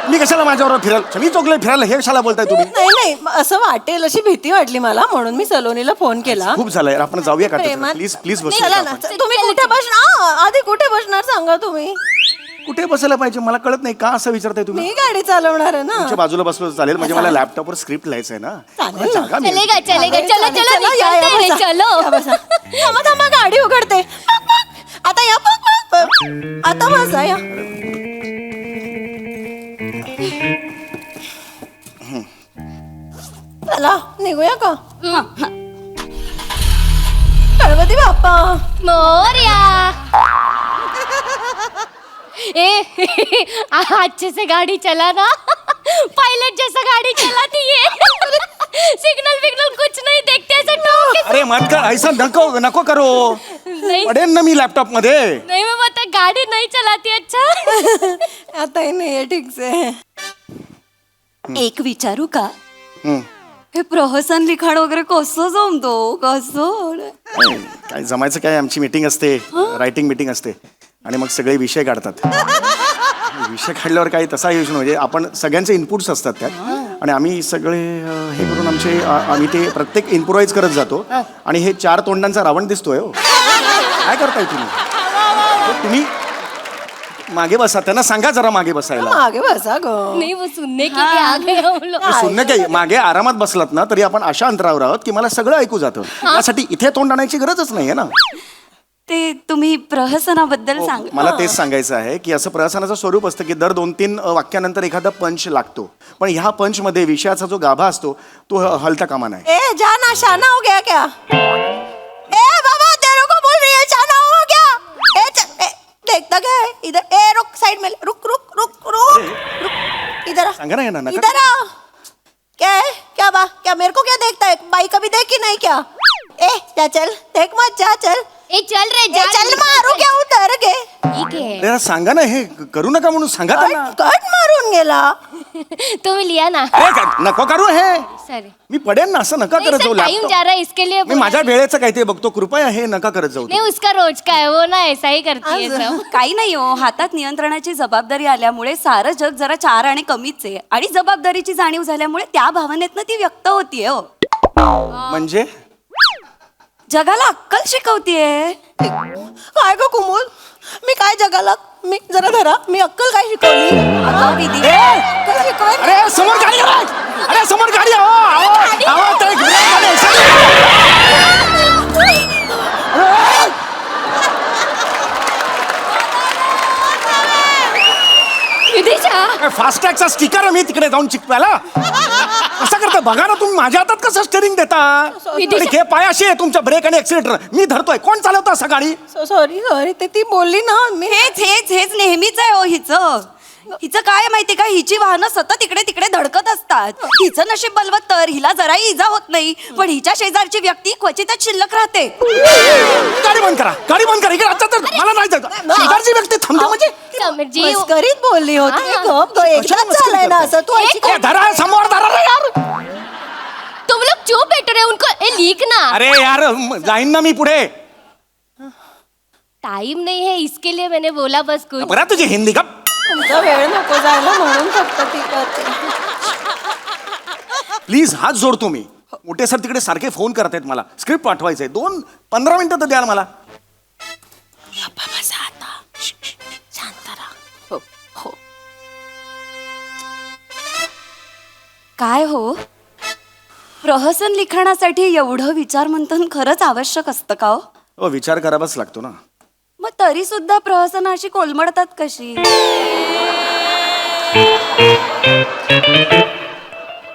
मी कशाला माझ्याबरोबर फिरायला, समीर चौगुले फिरायला हे कशाला बोलताय तुम्ही? नाही असं वाटेल अशी भीती वाटली मला, म्हणून मी सलोनीला फोन केला. खूप झालंय, आपण जाऊया का? प्लीज प्लीज बसूया चला का ना. आपण? तुम्ही कुठे बसणार आधी, कुठे बसणार सांगा तुम्ही. कुठे बसायला पाहिजे मला कळत नाही, का असं विचारताय तुम्ही? मी गाडी चालवणार आहे ना. तुमच्या बाजूला बसलो तर चालेल, म्हणजे मला लॅपटॉपवर स्क्रिप्ट लिहायचं आहे ना. चालेल जागा मिळेल. चलेगा चलेगा, चलो चलो निकलते हैं, चलो. थांबा थांबा, गाडी उघडते. आता या आता बसा या. चला निघूया का? गणपती बाप्पा मोरया. अच्छे से गाड़ी चला ना, पायलट जैसा गाड़ी चलाती है. सिग्नल विग्नल कुछ नहीं देखते, ऐसे ठोक के. अरे मत कर, ऐसा नको करो. नहीं पडेन ना मी लॅपटॉप मध्ये. नहीं, मैं बता गाड़ी नहीं चलाती. अच्छा आता ही नाही ठीक से. एक विचारू का? हम्म. हे प्रहसन लिखाण वगैरे कसं जमतो? कसं? काय जमायचं काय, आमची मीटिंग असते, रायटिंग मीटिंग असते आणि मग सगळे विषय काढतात. विषय काढल्यावर काही तसा योजना, म्हणजे आपण सगळ्यांचे इनपुट्स असतात त्यात आणि आम्ही सगळे हे करून आम्ही ते प्रत्येक इम्प्रोवाइज करत जातो आणि हे 4 तोंडांचा रावण दिसतोय. हो काय करताय तुम्ही मागे बसा, त्यांना सांगा जरा मागे बसायला. मागे बसा ग. नहीं, वो सुनने के लिए आ गए हम लोग. सुनणे काही, मागे आरामात बसलात ना तरी आपण अशा अंतरावर आहोत की मला सगळं ऐकू जातं. त्यासाठी इथे तोंड आणायची गरजच नाहीये ना. ते तुम्ही प्रहसनाबद्दल सांग. मला तेच सांगायचं आहे की असं प्रहसनाचं स्वरूप असतं की दर 2-3 वाक्यानंतर एखादा पंच लागतो, पण ह्या पंच मध्ये विषयाचा जो गाभा असतो तो हलता कामा नाही. ए जाना शाना हो गया क्या? ए बाबा तेरे को बोल रही है, शाना हो गया? देखता क्या है इधर? ए रुक, साइड में रुक रुक रुक रुक रुक, इधर आ. सांगा ना यांना, नका. इधर आ. क्या है? क्या मेरे को क्या देखता है? बाई कभी देखी नहीं क्या? ए जा चल, देख मत, जा चल. ए चल रे, ए, चल मारू क्या उधर गे? ठीक है. अरे सांगा ना, हे करू नका म्हणून सांगा त्यांना. कट मारून गेला. तुम्ही लिया ना. नको करू हे, सॉरी. मी पडेन ना, असं नका करत जाऊ. टाइम जा रहा है इसके लिए. मी माझ्या वेळेचं काय ते बघतो, कृपया हे नका करत जाऊ. नहीं, उसका रोज का है, वो ना ऐसा ही करती है सब. काही नाही हो, हातात नियंत्रणाची जबाबदारी आल्यामुळे सारं जग जरा 4 आणि कमीच आहे आणि जबाबदारीची जाणीव झाल्यामुळे त्या भावनेतनं ती व्यक्त होतीये. हो म्हणजे जगाला अक्कल शिकवतीये. काय ग कुमुल, मी काय जगाला, मी जरा धरा, मी अक्कल काय शिकवली? अगं विधी, अक्कल शिकवाय. अरे समोर गाडी आहे! अरे समोर गाडी आहे! ते एक ब्रेक विदिशा, फास्टॅगचा स्टिकर मी तिकडे जाऊन चिकवायला कसं करता बघा ना तुम्ही. माझ्या हातात कसं स्टेरिंग देता? आणि हे पायाशी आहे तुमच्या ब्रेक आणि एक्सिलेटर, मी धरतोय. कोण चालवतं असं गाडी? सॉरी ते ती बोलली ना. मी हेच नेहमीच आहे हो हिचं काय माहिती का, हिची वाहनं सतत इकडे तिकडे धडकत असतात. हिचं नशीब बलवत तर हिला जराही इजा होत नाही, पण हिच्या शेजारची व्यक्ती क्वचितच शिल्लक राहते. गाडी बंद करा, गाडी बंद करा. इकडे आता तर मला नाही जायचं. शेजारची व्यक्ती थांबते म्हणजे समीरजी, मस्करीत बोलली होती. गप ग, एकदाच झालंय ना असं. तू ऐक. ए, धरा समोर धरा रे यार. तुम लोग क्यों बैठ रहे हो? उनको लीक ना. अरे यार जाईन ना मी पुढे. टाइम नहीं है इसके लिए मैंने बोला बस कुछ. बरं तुझी हिंदी का तुमचा वेळ नको जायला म्हणून फक्त ती करते. प्लीज हात जोडतो मी. मोठे सर तिकडे सारखे फोन करतायत मला, स्क्रिप्ट पाठवायचंय. 15 मिनिटं तर द्या मला. बसा आता. शांत राहा. हो हो. काय हो, प्रहसन लिखाणासाठी एवढं विचारमंथन खरंच आवश्यक असतं का हो? हो, विचार करावाच लागतो ना. मग तरी सुद्धा प्रहसनाशी कोलमडतात कशी?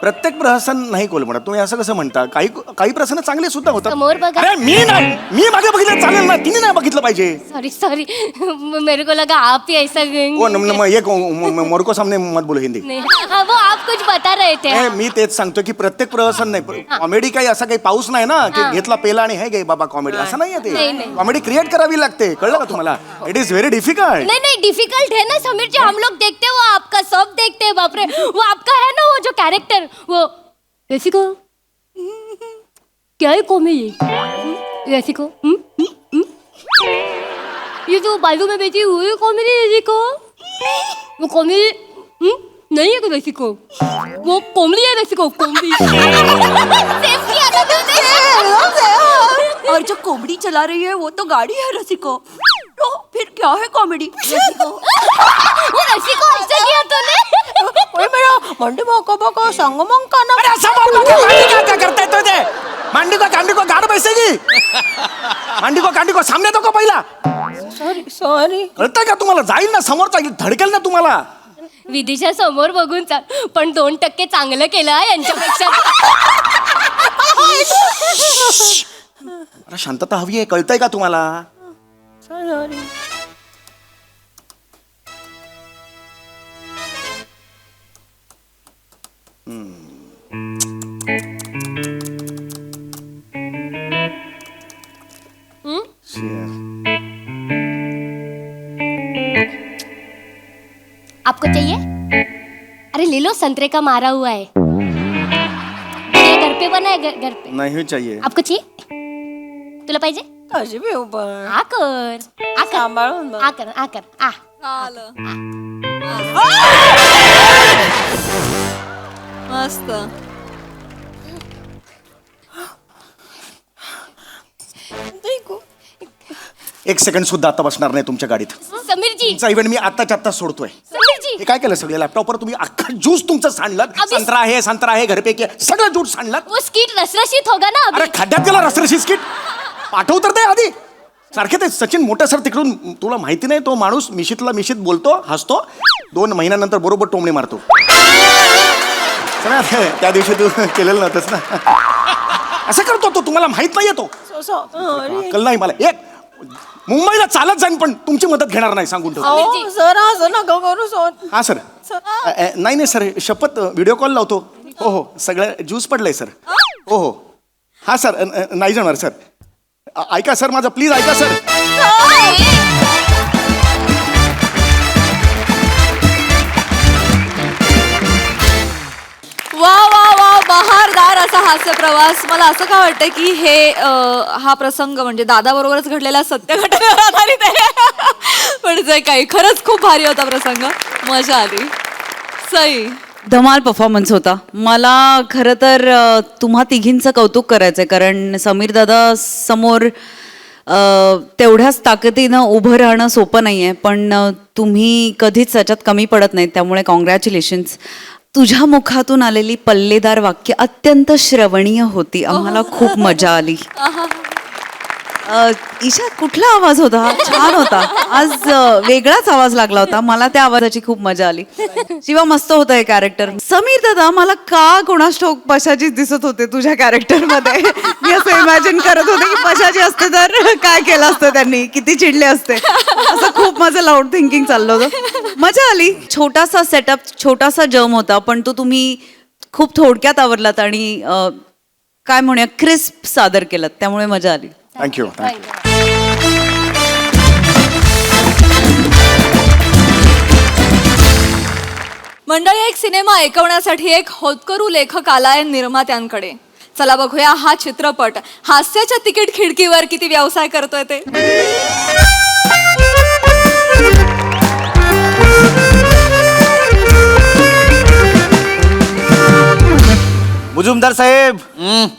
प्रत्येक प्रहसन नाही कोलमडत. तुम्ही असं कसं म्हणता? काही काही प्रहसन चांगले सुद्धा होतात. समोर बघा. अरे मी नाही, मी मागे बघितलं चालेल ना, तिने नाही बघितलं पाहिजे. सॉरी सॉरी, मेरे को लगा आप ही ऐसा ओ एक मोर को सामने मत बोलो हिंदी. नहीं, हाँ, वो आप कुछ बता रहे थे. नाही, मी तेच सांगतो की प्रत्येक प्रहसन नाही, कॉमेडी काही असा काही पाऊस नाही ना की घेतला पेला आणि हे गे बाबा कॉमेडी, असं नाहीये ते. नाही, नाही. कॉमेडी क्रिएट करावी लागते, कळलं का तुम्हाला? It is very difficult. नहीं नहीं, डिफिकल्ट है ना समीर जी, हम लोग देखते हैं, वो आपका सब देखते हैं. बाप रे, वो आपका है ना वो जो कैरेक्टर, वो ऐसी को क्या है कॉमेडी ऐसी को ये जो बाजू में बैठी हुई कॉमेडी ऐसी को, वो कॉमेडी नहीं है वैसी को, वो कॉमेडी है वैसी को, कॉमेडी. सेम किया था तुमने. और जो कॉमेडी चला रही है वो तो गाड़ी है रसिको, तो फिर क्या है कॉमेडी? रसिको, वो वैसी को ऐसा किया तूने. मंडी बको संग मग का ना. अरे असं बोल नका, मांडी का क्या करताय तो ते? मांडी को कांडी को गाड बैसेगी. मांडी को कांडी को सामने तो को पहिला. सॉरी. कळतंय का तुम्हाला? जाईल ना समोरचा, धडकेल ना तुम्हाला. विदिशा समोर बघून चाल, पण 2% चांगलं केलं हा यांच्यापेक्षा. अरे शांतता हवी आहे, कळतंय का तुम्हाला? आपको चाहिए? अरे ले लो, संतरे का मारा हुआ है. ये घर पे बना है, घर पे. नाही चाहिए. आपको चाहिए? तुला पाहिजे? कशी पिऊ पण. आकर सांभाळून बघ. आकर आकर आ. मस्त. एक सेकंड सुद्धा आता बसणार नाही तुमच्या गाडीत. समीर जी, तुमचा इव्हेंट मी आत्ताच्या आत्ता सोडतोय. समीर जी. हे काय केलं सगळे लॅपटॉपवर तुम्ही अख्खा ज्यूस तुमचं सांडलं. अभि- संत्रा आहे घरपैकी सगळं ज्यूस सांडलं. वो स्किट रसरशीत होगा ना अभी. अरे खड्ड्यात गेला रसरशी स्किट. पाठव तर ते आधी. सारखे ते सचिन मोठे सर तिकडून, तुला माहिती नाही तो माणूस मिशीतला मिशीत बोलतो, हसतो, 2 महिन्यानंतर बरोबर टोमणे मारतो. सगळ्यात त्या दिवशी तू केलेलं नव्हतंच ना. असं करतो तो, तुम्हाला माहित नाही तो. अक्कल नाही मला. एक मुंबईला चालत जाईन पण तुमची मदत घेणार नाही, सांगून ठेवतो. सर असं नका करू सर. हा सर. नाही सर, शपथ व्हिडिओ कॉल लावतो. हो हो, सगळं ज्यूस पडलंय सर. हो हो. हा सर, नाही जाणार सर. ऐका सर माझं, प्लीज ऐका सर. वा वा वा, बहारदार असा हास्य प्रवास. मला असं का वाटतं की हे हा प्रसंग म्हणजे दादा बरोबरच घडलेला सत्य घटनेवर आधारित आहे. पण जे काही खरंच खूप भारी होता प्रसंग, मजा आली. सई. धमाल परफॉर्मन्स होता. मला खरं तर तुम्हा तिघींचं कौतुक करायचं आहे, कारण समीर दादा समोर तेवढ्याच ताकदीनं उभं राहणं सोपं नाही आहे, पण तुम्ही कधीच त्याच्यात कमी पडत नाहीत, त्यामुळे कॉंग्रॅच्युलेशन्स. तुझ्या मुखातून आलेली पल्लेदार वाक्य अत्यंत श्रवणीय होती. आम्हाला खूप मजा आली. ईशा, कुठला आवाज होता हा? छान होता. आज वेगळाच आवाज लागला होता. मला त्या आवाजाची खूप मजा आली. शिवा, मस्त होतं हे कॅरेक्टर. समीर दादा, मला का कोणास ठाऊक पशाचीच दिसत होते तुझ्या कॅरेक्टरमध्ये. मी असं इमॅजिन करत होते की पशाची असते तर काय केलं असतं त्यांनी, किती चिडले असते. असं खूप माझं लाऊड थिंकिंग चाललं होतं. मजा आली. छोटासा सेटअप, छोटासा जम होता, पण तो तुम्ही खूप थोडक्यात आवरलात आणि काय म्हणूया क्रिस्प सादर केलात, त्यामुळे मजा आली. थँक्यू. मंडळी, एक सिनेमा ऐकवण्यासाठी एक होतकरू लेखक आलाय निर्मात्यांकडे. चला बघूया हा चित्रपट हास्याच्या तिकीट खिडकीवर किती व्यवसाय करतोय ते. मुजुमदार साहेब,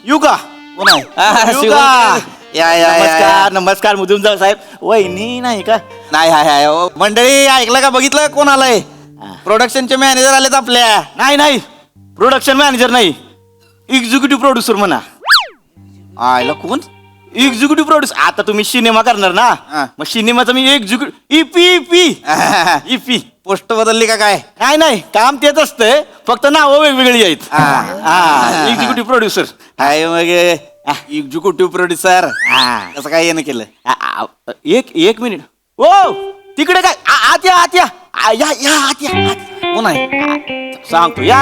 येऊ का? कोण आहे? येऊ का? या. नमस्कार नमस्कार मुजुमदार साहेब. वहिनी नाही का? नाही, हाय. मंडळी, ऐकलं का, बघितलं कोण आलंय? प्रोडक्शनचे मॅनेजर आलेत आपल्या. नाही प्रोडक्शन मॅनेजर नाही, एक्झिक्युटिव्ह प्रोड्युसर म्हणा. आयला कोण? Executive producer. आता तुम्ही सिनेमा करणार ना, मग सिनेमाचा मी एक्झिक्युटिव्ह इपी पोस्ट बदलली का काय? नाही काम तेच असतंय, फक्त नावं वेगवेगळी आहेत. Executive producer. हाय मग एक्झिक्युटिव्ह प्रोड्युसर कसं काय येणं केलं? एक मिनिट. ओ तिकडे काय आत या आत कोण आहे? सांगतो. या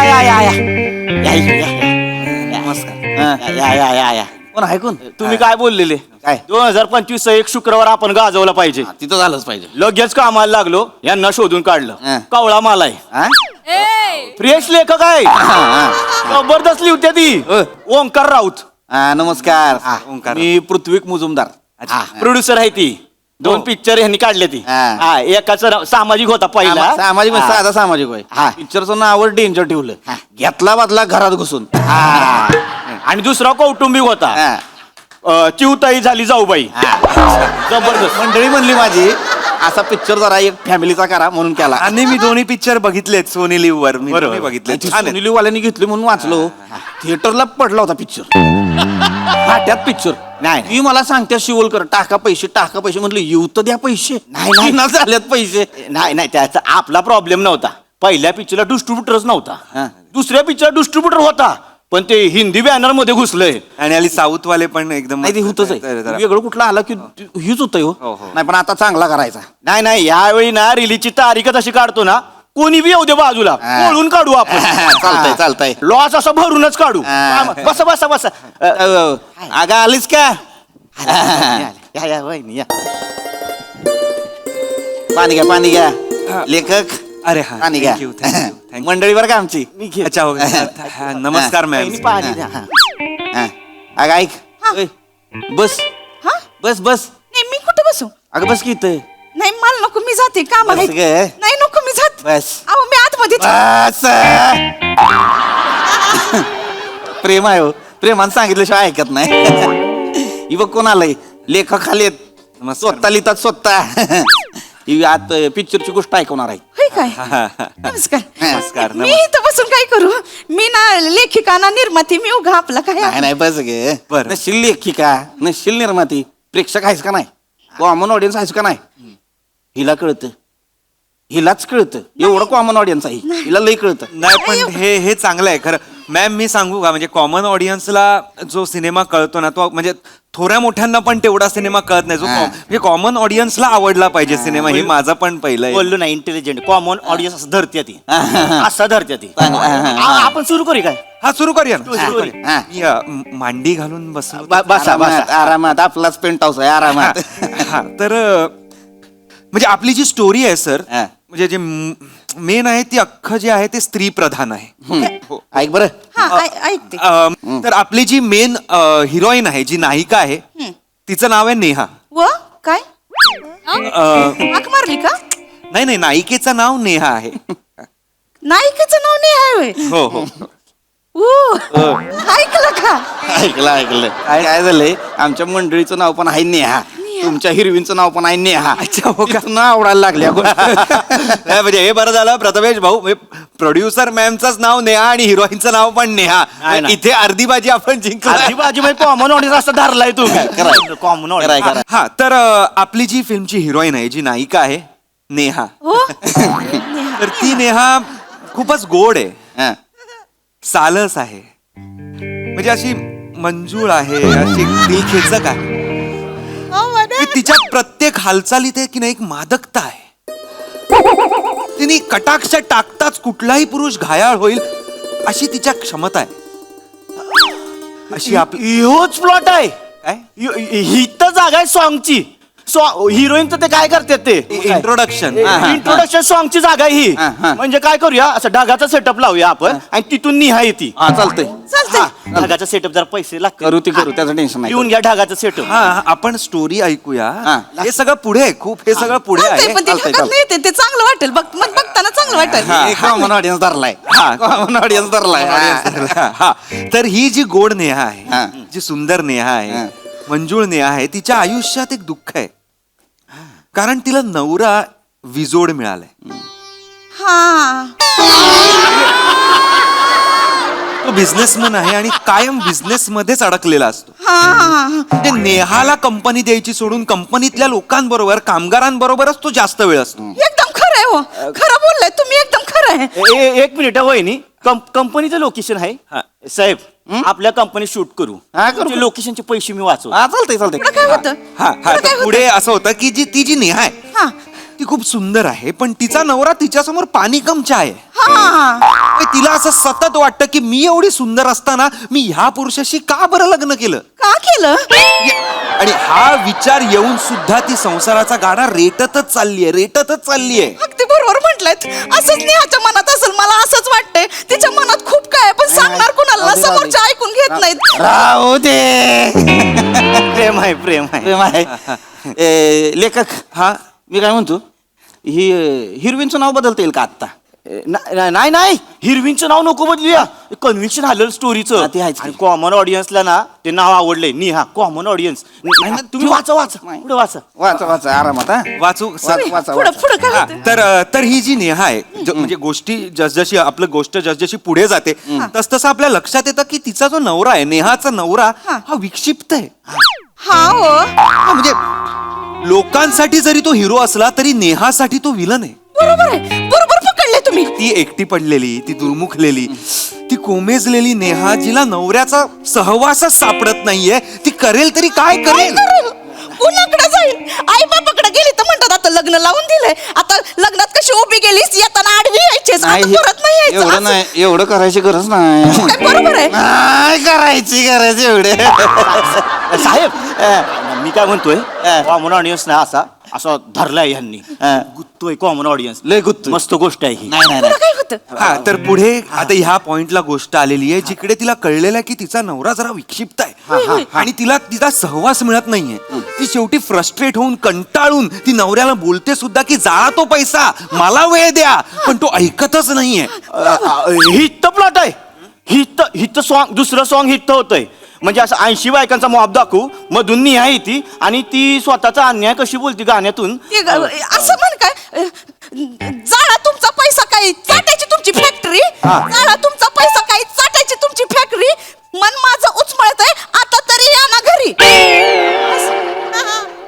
कोण आहे कोण? तुम्ही काय बोललेले? काय? 2025 एक शुक्रवार आपण गाजवला पाहिजे. तिथं झालंच पाहिजे. लगेच कामाला लागलो, यांना शोधून काढलं. कावळा माल आहे, हा? फ्रेश लेखक आहे, जबरदस्त लिहित्या ती. ओंकार राऊत. नमस्कार. ओंकार. मी पृथ्वीक मुजुमदार. प्रोड्युसर आहे ती. 2 पिक्चर यांनी काढले ती. एकाचं नाव सामाजिक होता पहिला. सामाजिक म्हणजे साधा सामाजिक होय. पिक्चरचं नाव डेंजर ठेवलं. घेतला बदला घरात घुसून. आणि दुसरा कौटुंबिक होता. चिवताई झाली जाऊबाई. जबरदस्त. मंडळी म्हणली माझी असा पिक्चर जरा एक फॅमिलीचा करा म्हणून केला. आणि मी दोन्ही पिक्चर बघितलेत सोनी लिव्ह वर. मी दोन्ही बघितले. सुनील वाल्यांनी घेतली म्हणून वाचलो. थिएटरला पडला होता पिक्चर. फाट्यात पिक्चर. नाही. ती मला सांगते शिवलकर टाका पैसे म्हटलं येऊ तर द्या पैसे. नाही झाल्यात पैसे. नाही त्याचा आपला प्रॉब्लेम नव्हता. पहिल्या पिक्चरला डिस्ट्रीब्युटरच नव्हता. दुसऱ्या पिक्चर डिस्ट्रीब्युटर होता, पण ते हिंदी बॅनर मध्ये घुसलंय. आणि आली साऊथ वाले पण एकदम नाही ते होतच आहे. वेगळं कुठलं आलं की हीच होतंय हो. नाही पण आता चांगला करायचा. नाही यावेळी ना रिलीजची तारीखच अशी काढतो ना, कोणी बी येऊ दे बाजूला, बोलून काढू आपण. चालतंय. लॉस असा भरूनच काढू. बसा. अगं आलीस का? या वहिनी, या. पाणी घ्या लेखक. अरे हा पाणी घ्या. थँक्यू. मंडळीवर का आमची? अच्छा हो. हा, नमस्कार मॅम. पाणी द्या. अगं ऐक. ओय, बस हा बस. नाही मी कुठं बसू? अगं बस की इथं. नाही मला नको, मी जाते काम आहे. बस ग. नाही नको, मी जात. बस. अहो मी आतमध्ये बस. प्रेम आहे हो. प्रेमानं सांगितल्याशिवाय ऐकत नाही. ही बघ कोण आलंय? लेखक आलेत. स्वतः लिहितात स्वतः. ही आत पिक्चरची गोष्ट ऐकवणार आहे. होय काय? नमस्कार. मी इथं बसून काय करू? मी ना लेखिका ना निर्माती, मी उगा आपला काय. नाही बस गे. बरं. नशील लेखिका, नशील निर्माती, प्रेक्षक आहेस का नाही? कॉमन ऑडियन्स आहेस का नाही? हिला कळतं, हिलाच कळतं. एवढं कॉमन ऑडियन्स आहे, हिला लई कळतं. नाही पण हे चांगलं आहे खरं. मॅम मी सांगू का, म्हणजे कॉमन ऑडियन्सला जो सिनेमा कळतो ना, तो म्हणजे थोड्या मोठ्यांना पण तेवढा सिनेमा कळत नाही. जो म्हणजे कॉमन ऑडियन्सला आवडला पाहिजे सिनेमा, हे माझं पण पहिलं आहे. बोललो ना, इंटेलिजंट कॉमन ऑडियन्स असं धरते ती. असं धरते ती. आपण सुरू करू काय? हा सुरू करूया ना. सुरू करू. मी, मांडी घालून बसलो. बसा. आरामात आपलाच पेंट हाऊस आहे. आरामात. हा तर म्हणजे आपली जी स्टोरी आहे सर, म्हणजे जे मेन आहे ती अख्खं जे आहे ते स्त्री प्रधान आहे. ऐक बरं. हा ऐकते. तर आपली जी मेन हिरोईन आहे, जी नायिका आहे, तिचं नाव आहे नेहा. व काय हाक मारली का? नाही नायिकेचं नाव नेहा आहे. नायिकेचं नाव नाही आहे. हो. ऐकलं का? ऐकलं. काय झालंय? आमच्या मंडळीचं नाव पण आहे नेहा. तुमच्या हिरवींचं नाव पण आहे नेहा. अच्छा हो का? नाव आवडायला लागल्या. म्हणजे हे बरं झालं प्रथमेश भाऊ, प्रोड्युसर मॅमचंच नाव नेहा आणि हिरोईनचं नाव पण नेहा. इथे अर्धी बाजी आपण जिंकली. बाजी कॉमन ऑडियन्स असं धरलाय तुम्ही. Common audience. हा तर आपली जी फिल्मची हिरोईन आहे, जी नायिका आहे नेहा, तर ती नेहा खूपच गोड आहे, सालस आहे, म्हणजे अशी मंजूळ आहे, अशी दिलखेचक आहे. तिच्या प्रत्येक हालचालीत की नाही एक मादकता आहे. तिने कटाक्ष टाकताच कुठलाही पुरुष घायाळ होईल अशी तिच्या क्षमता आहे. अशी आपली ह्योच प्लॉट आहे. काय ही तर जागा आहे सॉंगची. हिरोईनचं ते काय करतात ते इंट्रोडक्शन. इंट्रोडक्शन सॉंगची जागा आहे ही. म्हणजे काय करूया, असं ढगाचा सेटअप लावूया आपण आणि तिथून निहा येते. चालतंय. ढगाचा सेटअप जरा पैसे लागतात. करू त्याचं टेन्शन नाही. येऊन घ्या ढगाचा सेटअप. हा आपण स्टोरी ऐकूया. हे सगळं पुढे आहे, खूप हे सगळं पुढे आहे. पण ते ढगात नाही येते, ते चांगलं वाटेल. मग बघताना चांगलं वाटेल. कॉमन ऑडियन्स धरलाय. कॉमन ऑडियन्स धरलाय. हा तर ही जी गोड नेहा आहे, जी सुंदर नेहा आहे, मंजूळ नेहा आहे, तिच्या आयुष्यात एक दुःख आहे, कारण तिला नवरा विजोड मिळालाय. हा तो बिझनेसमन आहे आणि कायम बिझनेस मध्येच अडकलेला असतो. हा हा हा म्हणजे नेहाला कंपनी द्यायची सोडून कंपनीतल्या लोकांबरोबर कामगारांबरोबरच तो जास्त वेळ असतो. एकदम खरं आहे हो, खरं बोललाय तुम्ही, एकदम खरं आहे. एक मिनिट वहिनी, कंपनीचं लोकेशन आहे साहेब, आपल्या कंपनी शूट करू. हा, करू. लोकेशनचे पैसे मी वाचव. हा चालतंय चालतंय. पुढं काय होतं? हा हा तर पुढे असं होतं की ती जी नेहा आहे हा ती खूप सुंदर आहे, पण तिचा नवरा तिच्यासमोर पाणी कम आहे. हा तिला असं सतत वाटतं की मी एवढी सुंदर असताना मी ह्या पुरुषाशी का बरं लग्न केलं. का केलं? आणि हा विचार येऊन सुद्धा ती संसाराचा गाडा रेटतच चाललीये. अगदी बरोबर म्हटलंय. असंच नेहाच्या मनात असेल, मला असंच वाटतंय. तिच्या मनात खूप काय आहे, पण सांगणार कुणाला ना, समोरचे ऐकून घेत नाहीत. राहू दे. प्रेम आहे प्रेम आहे. लेखक, हा मी काय म्हणतो, ही हिरवींचं नाव बदलता येईल का आत्ता? नाही, हिरवींचं नाव नको बदलूया. कन्व्हिक्शन आलं स्टोरीचं. हा, ते आहेच की. आणि कॉमन ऑडियन्सला ना ते नाव आवडलंय. निहा कॉमन ऑडियन्स. तुम्ही वाचा पुढे वाचा. वाचा आरामात. हा वाचू वाचा पुढं पुढं काय हा, होतं? तर ही जी नेहा आहे म्हणजे गोष्टी जसजशी आपलं गोष्ट जसजशी पुढे जाते तसतसं आपल्या लक्षात येतं की तिचा जो नवरा आहे, नेहाचा नवरा हा विक्षिप्त आहे. हा हो, हा, म्हणजे लोकांसाठी जरी तो हिरो असला तरी नेहासाठी तो विलन आहे. बरोबर आहे, बरोबर पकडले तुम्ही. ती एकटी पडलेली, ती दुर्मुखलेली, ती कोमेजलेली नेहा जिला नवऱ्याचा सहवासच सापडत नाहीये, ती करेल तरी काय करेल. कुणाकडे जाईल? आई बापाकडे गेली तर म्हणतात आता लग्न लावून दिलंय, आता लग्नात कशी उभी गेलीस, येताना आडवी यायचीस, आता परत नाही यायचं. एवढं असं- नाही, एवढं करायची गरज नाही. काय बरोबर आहे. नाही करायची गरज एवढे. साहेब, मी काय म्हणतोय, कॉमन ऑडियन्स ना असा धरलाय ह्यांनी. गुत्तोय कॉमन ऑडियन्स. लय गुत्तोय. मस्त गोष्ट आहे ही. नाही पुढं काय होतं? हा तर पुढे आता ह्या पॉइंटला गोष्ट आलेली आहे जिकडे तिला कळलेलं आहे की तिचा नवरा जरा विक्षिप्त आहे आणि तिला तिचा सहवास मिळत नाहीये. ती शेवटी फ्रस्ट्रेट होऊन कंटाळून ती नवऱ्याला बोलते सुद्धा की जाळा तो पैसा, मला वेळ द्या, पण तो ऐकतच नाहीये. हिट प्लॉट आहे. हिट सॉन्ग, दुसरं सॉन्ग हिट होतंय. म्हणजे असं 80 बायकांचा मॉब दाखवू, मधून निहा येते आणि ती स्वतःचा अन्याय कशी बोलते गाण्यातून. असं म्हण काय, जाळा तुमचा पैसा काय चाटायची तुमची फॅक्टरी, जाळा तुमचा पैसा काय चाटायची तुमची फॅक्टरी, मन माझं उचमळत आहे, आता तरी या ना घरी.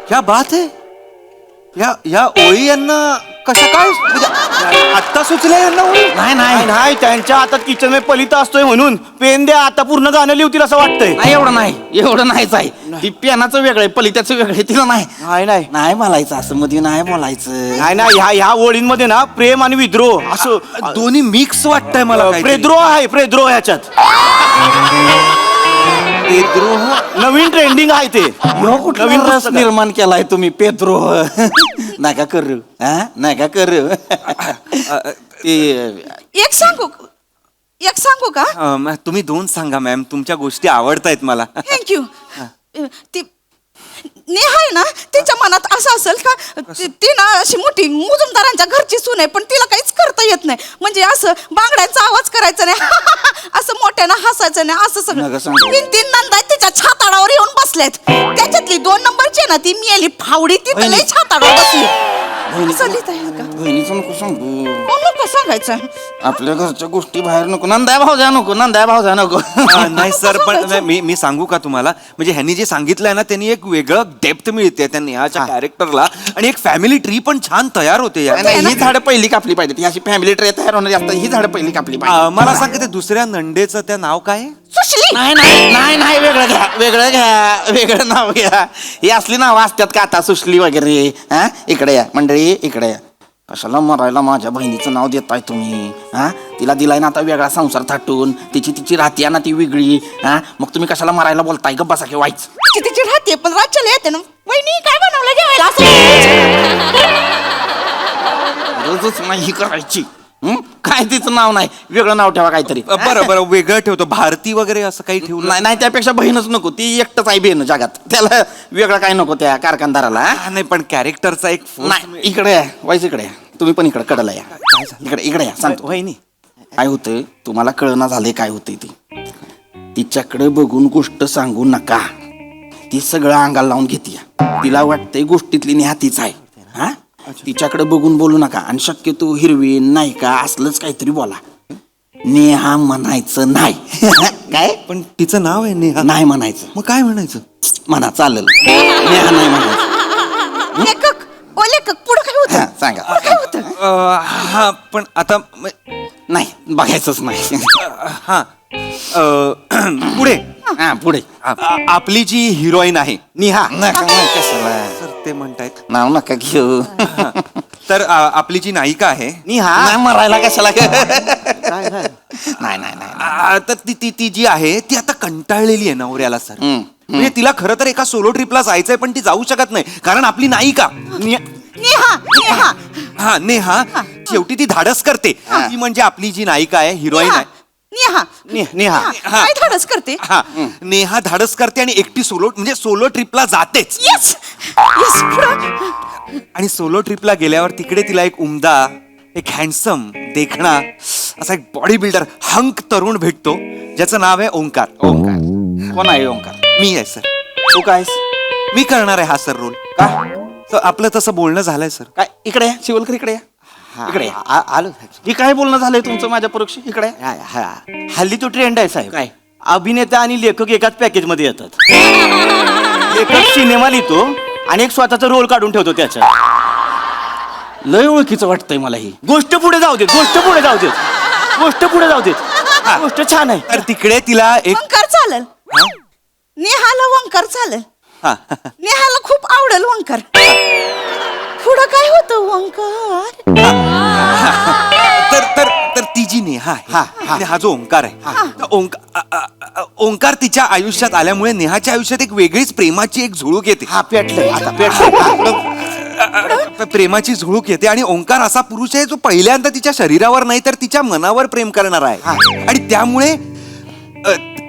क्या बात आहे. या ओळी यांना कशा काय म्हणजे आत्ता सुचल्या यांना ओळी. नाही, त्यांच्या हातात किचन मध्ये पलिता असतोय म्हणून पेन द्या, आता पूर्ण गाणं लिहतील असं वाटतंय. नाही, एवढं नाहीच आहे. ती पेनाचं वेगळं आहे, पलित्याचं वेगळं आहे. तिला नाही बोलायचं असं मध्ये, नाही बोलायचं. नाही ह्या ओळींमध्ये ना प्रेम आणि विद्रोह असं दोन्ही मिक्स वाटतंय मला. प्रेद्रोह ह्याच्यात. नवीन ट्रेंडिंग आहे ते. नवीन रस निर्माण केलाय तुम्ही, पेद्रो. नका करू, नका करू. ते एक सांगू का? तुम्ही 2 सांगा मॅम, तुमच्या गोष्टी आवडतायत मला. थँक्यू. ती नेहा आहे ना, तिच्या मनात असं असेल का ती ना अशी मोठी मुजुमदारांच्या घरची सून आहे, पण तिला काहीच करता येत नाही. म्हणजे असं बांगड्यांचा आवाज करायचा नाही, असं मोठ्यानं हसायचं नाही, असं नका सगळं. सांगू. 3 नंदा तिच्या छाताडावर येऊन बसल्यात. त्याच्यातली 2 नंबरची आहे ना, ती मेली फावडी, ती लई छाताडावर बसली. असं लिहिता येईल का? बहिणीचं नको सांगू. नको सांगायचं. आपल्या घरच्या गोष्टी बाहेर नको. नंदा भाऊजा नको. नाही सर, पण मी सांगू का तुम्हाला, म्हणजे ह्यांनी जे सांगितलंय ना त्यांनी एक वेगळं डेप्थ मिळते त्या नेहाच्या कॅरेक्टरला आणि एक फॅमिली ट्री पण छान तयार होते. ही झाडं पहिली कापली पाहिजे. ती अशी फॅमिली ट्रे तयार होणार असतात, ही झाडं पहिली कापली पाहिजे. मला सांग, ते दुसऱ्या नंडेचं त्या नाव काय आहे? सुशली. नाही, वेगळं नाव घ्या. ही असली नाव असतात का आता, सुशली वगैरे. हा, इकडे या मंडळी, इकडे या. कशाला मरायला माझ्या बहिणीचं नाव देताय तुम्ही. हा, तिला दिलाय ना आता वेगळा संसार थाटून, तिची राहते ना ती वेगळी. हा, मग तुम्ही कशाला मरायला बोलताय? गप्पा सारखे व्हायच. तिची राहते, पण राज्याला येते ना. वहिनी काय बनवलं जेवायला? गरजच नाही करायची. काय तिचं नाव नाही, वेगळं नाव ठेवा काहीतरी. बरं वेगळं ठेवतो, भारती वगैरे असं काही ठेवलं नाही, त्यापेक्षा बहीणच नको. ती एकटच आहे बहीण जगात, त्याला वेगळं काय नको त्या कारखानदाराला. नाही, पण कॅरेक्टरचा एक नाही, इकडे या वाईस, इकडे या. तुम्ही पण इकडे कडला या. इकडे या, सांगतो. वहिनी काय होतंय तुम्हाला कळना झालंय काय होतंय ते. तिच्याकडे बघून गोष्ट सांगू नका. ती सगळं अंगाला लावून घेते. तिला वाटतंय गोष्टीतली नेहा तीच आहे. हा, तिच्याकडे बघून बोलू नका आणि शक्यतो हिरवी नायिका असलंच काहीतरी बोला. नेहा म्हणायचं नाही. काय पण तिचं नाव आहे नेहा. नाही म्हणायचं. मग काय म्हणायचं? म्हणा चालेल. नेहा नाही म्हणायचं. लेखक ओ लेखक पुढं काय होतं हा, सांगा. पुढं काय होतं हा पण आता नाही बघायचंच नाही. हा पुढे हा पुढे आपली जी हिरोईन आहे नेहा नका कशाला सर ते म्हणतायत. नाव नका घेऊ. तर आपली जी नायिका आहे नेहा नाही मरायला कशाला. नाही नाही नाही. तर ती जी आहे ती आता कंटाळलेली आहे नवऱ्याला सर. हम्म, म्हणजे तिला खरं तर एका सोलो ट्रिपला जायचंय पण ती जाऊ शकत नाही कारण आपली नायिका नेहा नेहा हा नेहा शेवटी ती धाडस करते. ती म्हणजे आपली जी नायिका आहे हिरोईन आहे नेहा नेहा हा, काय धाडस करते हा नेहा धाडस करते आणि एकटी सोलो ट्रिपला जातेच. येस येस पुढं आणि सोलो ट्रिपला गेल्यावर तिकडे तिला एक उमदा एक हँडसम देखणा असा एक बॉडी बिल्डर हंक तरुण भेटतो ज्याचं नाव आहे ओंकार. कोण आहे ओंकार? मी आहे सर. तू कायस? मी करणार आहे हा सर रोल. का तर आपलं तसं बोलणं झालंय सर. काय इकडे या, शिवलकर इकडे या. इकडे या. आलो ही काय बोलणं झालंय तुमचं माझ्या परोक्ष? इकडे या. हल्ली तो ट्रेंड आहे साहेब. काय? अभिनेता आणि लेखक एकाच पॅकेज मध्ये येतात. लेखक सिनेमा लिहितो आणि एक स्वतःचा रोल काढून ठेवतो त्याच्या. लय ओळखीचं वाटतंय मला ही. गोष्ट पुढे जाऊ देत. गोष्ट छान आहे. तर तिकडे तिला एक वंकार चालेल नेहाला वंकार चालेल हा नेहाला खूप आवडेल वंकार पुढं काय होतं वंकार तर तर तर ती जी नेहा आहे आणि हा जो ओंकार आहे तर ओंकार तिच्या आयुष्यात आल्यामुळे नेहाच्या आयुष्यात एक वेगळीच प्रेमाची एक झुळूक येते. हा पेटलंय आता पेटलंय. प्रेमाची झुळूक येते आणि ओंकार असा पुरुष आहे जो पहिल्यांदा तिच्या शरीरावर नाही तर तिच्या मनावर प्रेम करणार आहे. आणि त्यामुळे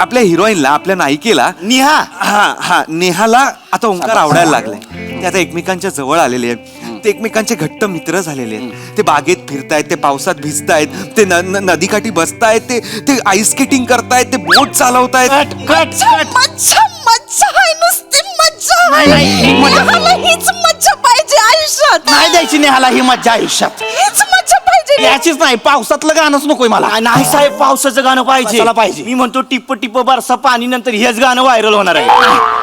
आपल्या हिरोईनला आपल्या नायिकेला नेहाला आता ओंकार आवडायला लागलाय. ते आता एकमेकांच्या जवळ आलेले आहेत. ते एकमेकांचे घट्ट मित्र झालेले आहेत. ते बागेत फिरतायत, ते पावसात भिजतायत, ते नदीकाठी बसतायत, ते आईस स्केटिंग करतायत, ते बोट चालवतायत. मज्जा मज्जा आहे नुसती मज्जा नेहाला हीच मज्जा पाहिजे आयुष्यात नाही द्यायची नेहाला ही मज्जा आयुष्यात. हीच मज्जा पाहिजे याचीच नाही पावसातलं गाणंच नकोय मला. नाही साहेब पावसाचं गाणं कशाला पाहिजे? मी म्हणतो टिप्प टिप्प बरसा पाणी नंतर हेच गाणं व्हायरल होणार आहे.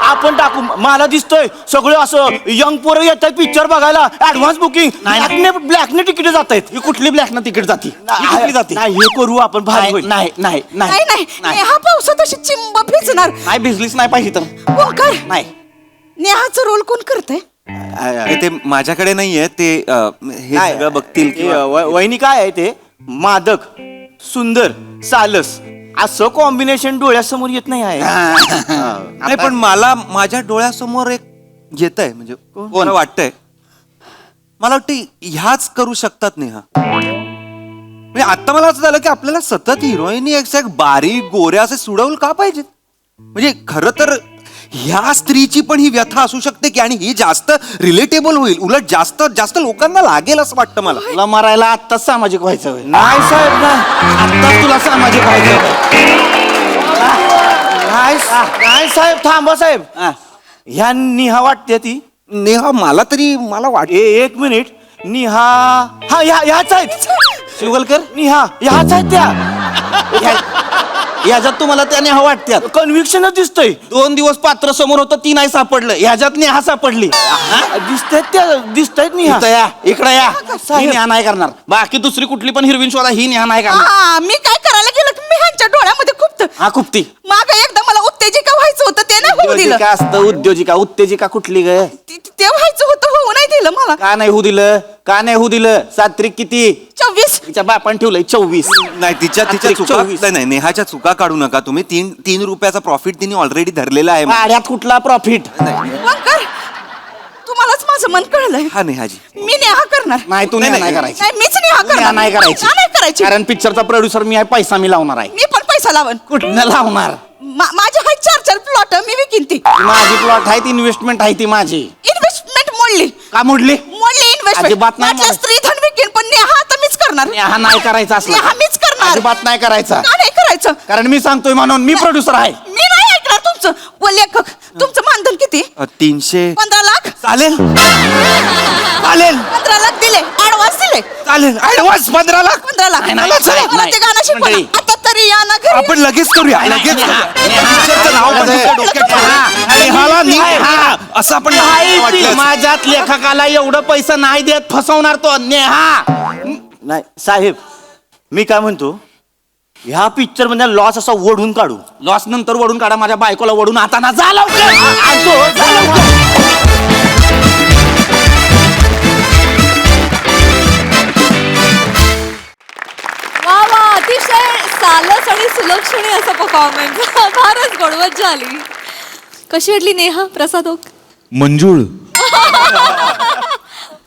आपण टाकू. मला दिसतोय सगळं असं यंग पोरं येत आहेत पिक्चर बघायला. ऍडव्हान्स बुकिंग ब्लॅकने तिकीट जात आहेत. ही कुठली ब्लॅकनं तिकीट जाती? ही कुठली जाती? नाही हे करू आपण भारी होईल. नाही नाही नाही नाही नेहा पावसात अशी चिंब भिजणार नाही भिजलीच नाही पाहिजे तर वंकार नाही. नेहाचा रोल कोण करतंय ते माझ्याकडे नाहीये ते हे सगळं बघतील किंवा वहिनी काय आहे ते मादक सुंदर सालस असं कॉम्बिनेशन डोळ्यासमोर येत नाही आहे. नाही पण मला माझ्या डोळ्यासमोर एक येत आहे म्हणजे मला वाटतंय मला वाटतं ह्याच करू शकतात नेहा. म्हणजे आता मला असं झालं की आपल्याला सतत हिरोईन एक बारीक गोऱ्या असे सुडवल का पाहिजेत. म्हणजे खरं तर ह्या स्त्रीची पण ही व्यथा असू शकते की आणि ही जास्त रिलेटेबल होईल. उलट जास्त जास्त लोकांना लागेल असं वाटतं मला. तुला मरायला आत्ताच सामाजिक व्हायचं होय. नाही साहेब नाही. आत्ताच तुला सामाजिक व्हायचं नाही साहेब थांबा साहेब. ह्या निहा वाटते ती नेहा मला वाट एक मिनिट निहा हा ह्याच आहेत शिवलकर निहा ह्याच आहेत त्या. याच्यात तुम्हाला त्या नेहा वाटत्यात. कन्व्हिक्शनच दिसतंय. 2 दिवस पात्र समोर होतं ती नाही सापडलं. ह्याच्यात नेहा सापडली. दिसतायत निहा. इथं या इकडे या. ही नेहा नाही करणार. बाकी दुसरी कुठली पण हिरवीन शोधा ही नेहा नाही करणार. हा मी काय करायला गेलो की मी ह्यांच्या डोळ्यामध्ये खूप हा खुपती माग एकदा मला उत्तेजिका व्हायचं होतं ते नाही होऊ दिलं उद्योजिका असतं उत्तेजिका कुठली ग? ते व्हायचं होतं होऊ नाही दिलं मला का नाही होऊ दिलं? सात्रिक किती? 24 तिच्या बापान ठेवलंय 24. नाही तिच्या आंतरिक चुका 24. नाही नेहाच्या चुका काढू नका तुम्ही. 3 रुपयाचा प्रॉफिट तिने ऑलरेडी धरलेला आहे. भाड्यात कुठला प्रॉफिट? वंकर तुम्हालाच माझं मन कळलंय. हा नेहाजी मी नेहा करणार नाही तू नेहा नाही करायची. नाही मीच नेहा नेहा करणार नाही करायची. का नाही करायची कारण पिक्चरचा प्रोड्युसर मी आहे. पैसा मी लावणार आहे. मी पण पैसा लावन कुठनं लावणार? माझे हाय 4 प्लॉट मी विकीन ती माझी प्लॉट आहे ती इन्व्हेस्टमेंट आहे ती माझी. इन्व्हेस्टमेंट मोडली का मोडली? इन्व्हेस्टमेंट अजिबात नाही माझं मोडत. स्त्रीधन विकीन पण नेहा आता मीच करणार. नेहा नाही करायचा असला. नेहा मीच करणार. अजिबात नाही करायचा. का नाही करायचं कारण मी सांगतोय म्हणून मी प्रोड्युसर आहे. मी नाही ऐकणार तुमचं. व लेखक तुमचं मानधन किती? 300 15 लाख चालेल 15 लाख दिले ऍडव्हान्स दिले चालेल ऍडव्हान्स 15 लाख 15 लाख नाही, नाही, चला, मला नाही, ते गाणं शिकवा ना. मंडळी. आता या ना घरी. आपण लगेच करूया लगेच करूया. पिक्चरचं नाव पण तुझ्या डोक्यात ठेव. नेहाला नेहा असं आपण वाटलं. माझ्यात लेखकाला एवढं पैसा नाही देत, फसवणार तो नेहा. नाही साहेब, मी काय म्हणतो, ह्या पिक्चर मध्ये लॉस असा ओढून काढू. लॉस नंतर वडून काढा, माझ्या बायकोला वडून आता ना जा लवकर. आणतो, जा लवकर. वा वा, अतिशय सालस आणि सुलक्षणी असं परफॉर्मन्स. फारच गोड, मज्जा आली. कशी वाटली नेहा प्रसादोक? मंजूळ.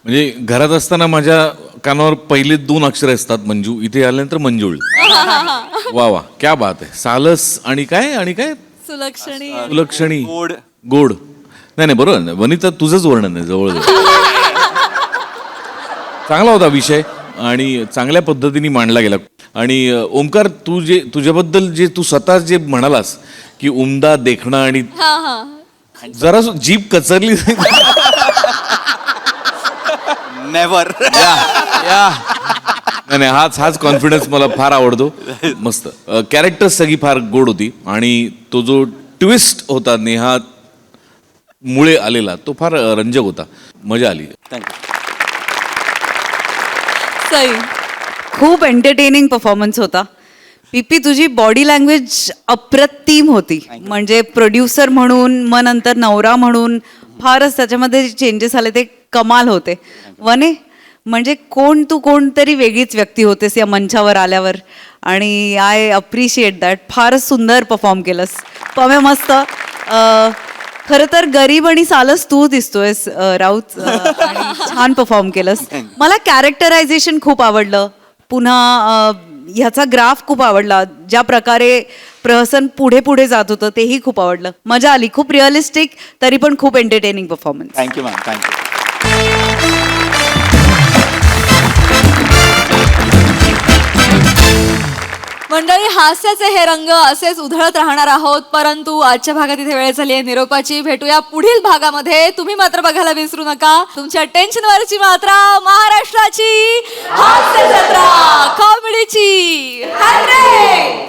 म्हणजे घरात असताना माझ्या कानावर पहिले 2 अक्षर असतात मंजू, इथे आल्यानंतर मंजूळ. वा वा, क्या बात आहे. सालस आणि काय सुलक्षणी. सुलक्षणी, गोड. गोड. नाही बरोबर ना, वनिता तुझंच वर्णन आहे जवळजवळ. चांगला होता विषय आणि चांगल्या पद्धतीने मांडला गेला. आणि ओमकार, तू जे तुझ्याबद्दल जे तू स्वतः जे म्हणालास की उमदा देखणं आणि हा हा, जरा जीभ कचरली. नेव्हर. नाही हाच कॉन्फिडन्स मला फार आवडतो. मस्त कॅरेक्टर सगळी फार गोड होती आणि तो जो ट्विस्ट होता नेहा मुळे आलेला तो फार रंजक होता. मजा आली. सई. खूप एंटरटेनिंग परफॉर्मन्स होता. पीपी, तुझी बॉडी लँग्वेज अप्रतिम होती. म्हणजे प्रोड्युसर म्हणून, मग नंतर नवरा म्हणून फारच त्याच्यामध्ये जे चेंजेस आले ते कमाल होते. वने, म्हणजे कोणतरी वेगळीच व्यक्ती होतेस या मंचावर आल्यावर आणि आय अप्रिशिएट दॅट. फारच सुंदर परफॉर्म केलंस. पम्या मस्त. खरं तर गरीब आणि सालस तू दिसतोयस राऊत. आणि छान परफॉर्म केलंस. मला कॅरेक्टरायझेशन खूप आवडलं. पुन्हा ह्याचा ग्राफ खूप आवडला. ज्या प्रकारे प्रहसन पुढे जात होतं तेही खूप आवडलं. मजा आली. खूप रिअलिस्टिक तरी पण खूप entertaining performance. Thank you ma'am, thank you. मंडळी, हास्याचे हे रंग असेच उधळत राहणार आहोत, परंतु आजच्या भागात इथे वेळ झाली आहे निरोपाची. भेटूया पुढील भागामध्ये. तुम्ही मात्र बघायला विसरू नका तुमच्या टेन्शनवरची मात्रा, महाराष्ट्राची हास्य जत्रा, कॉमेडीची 100.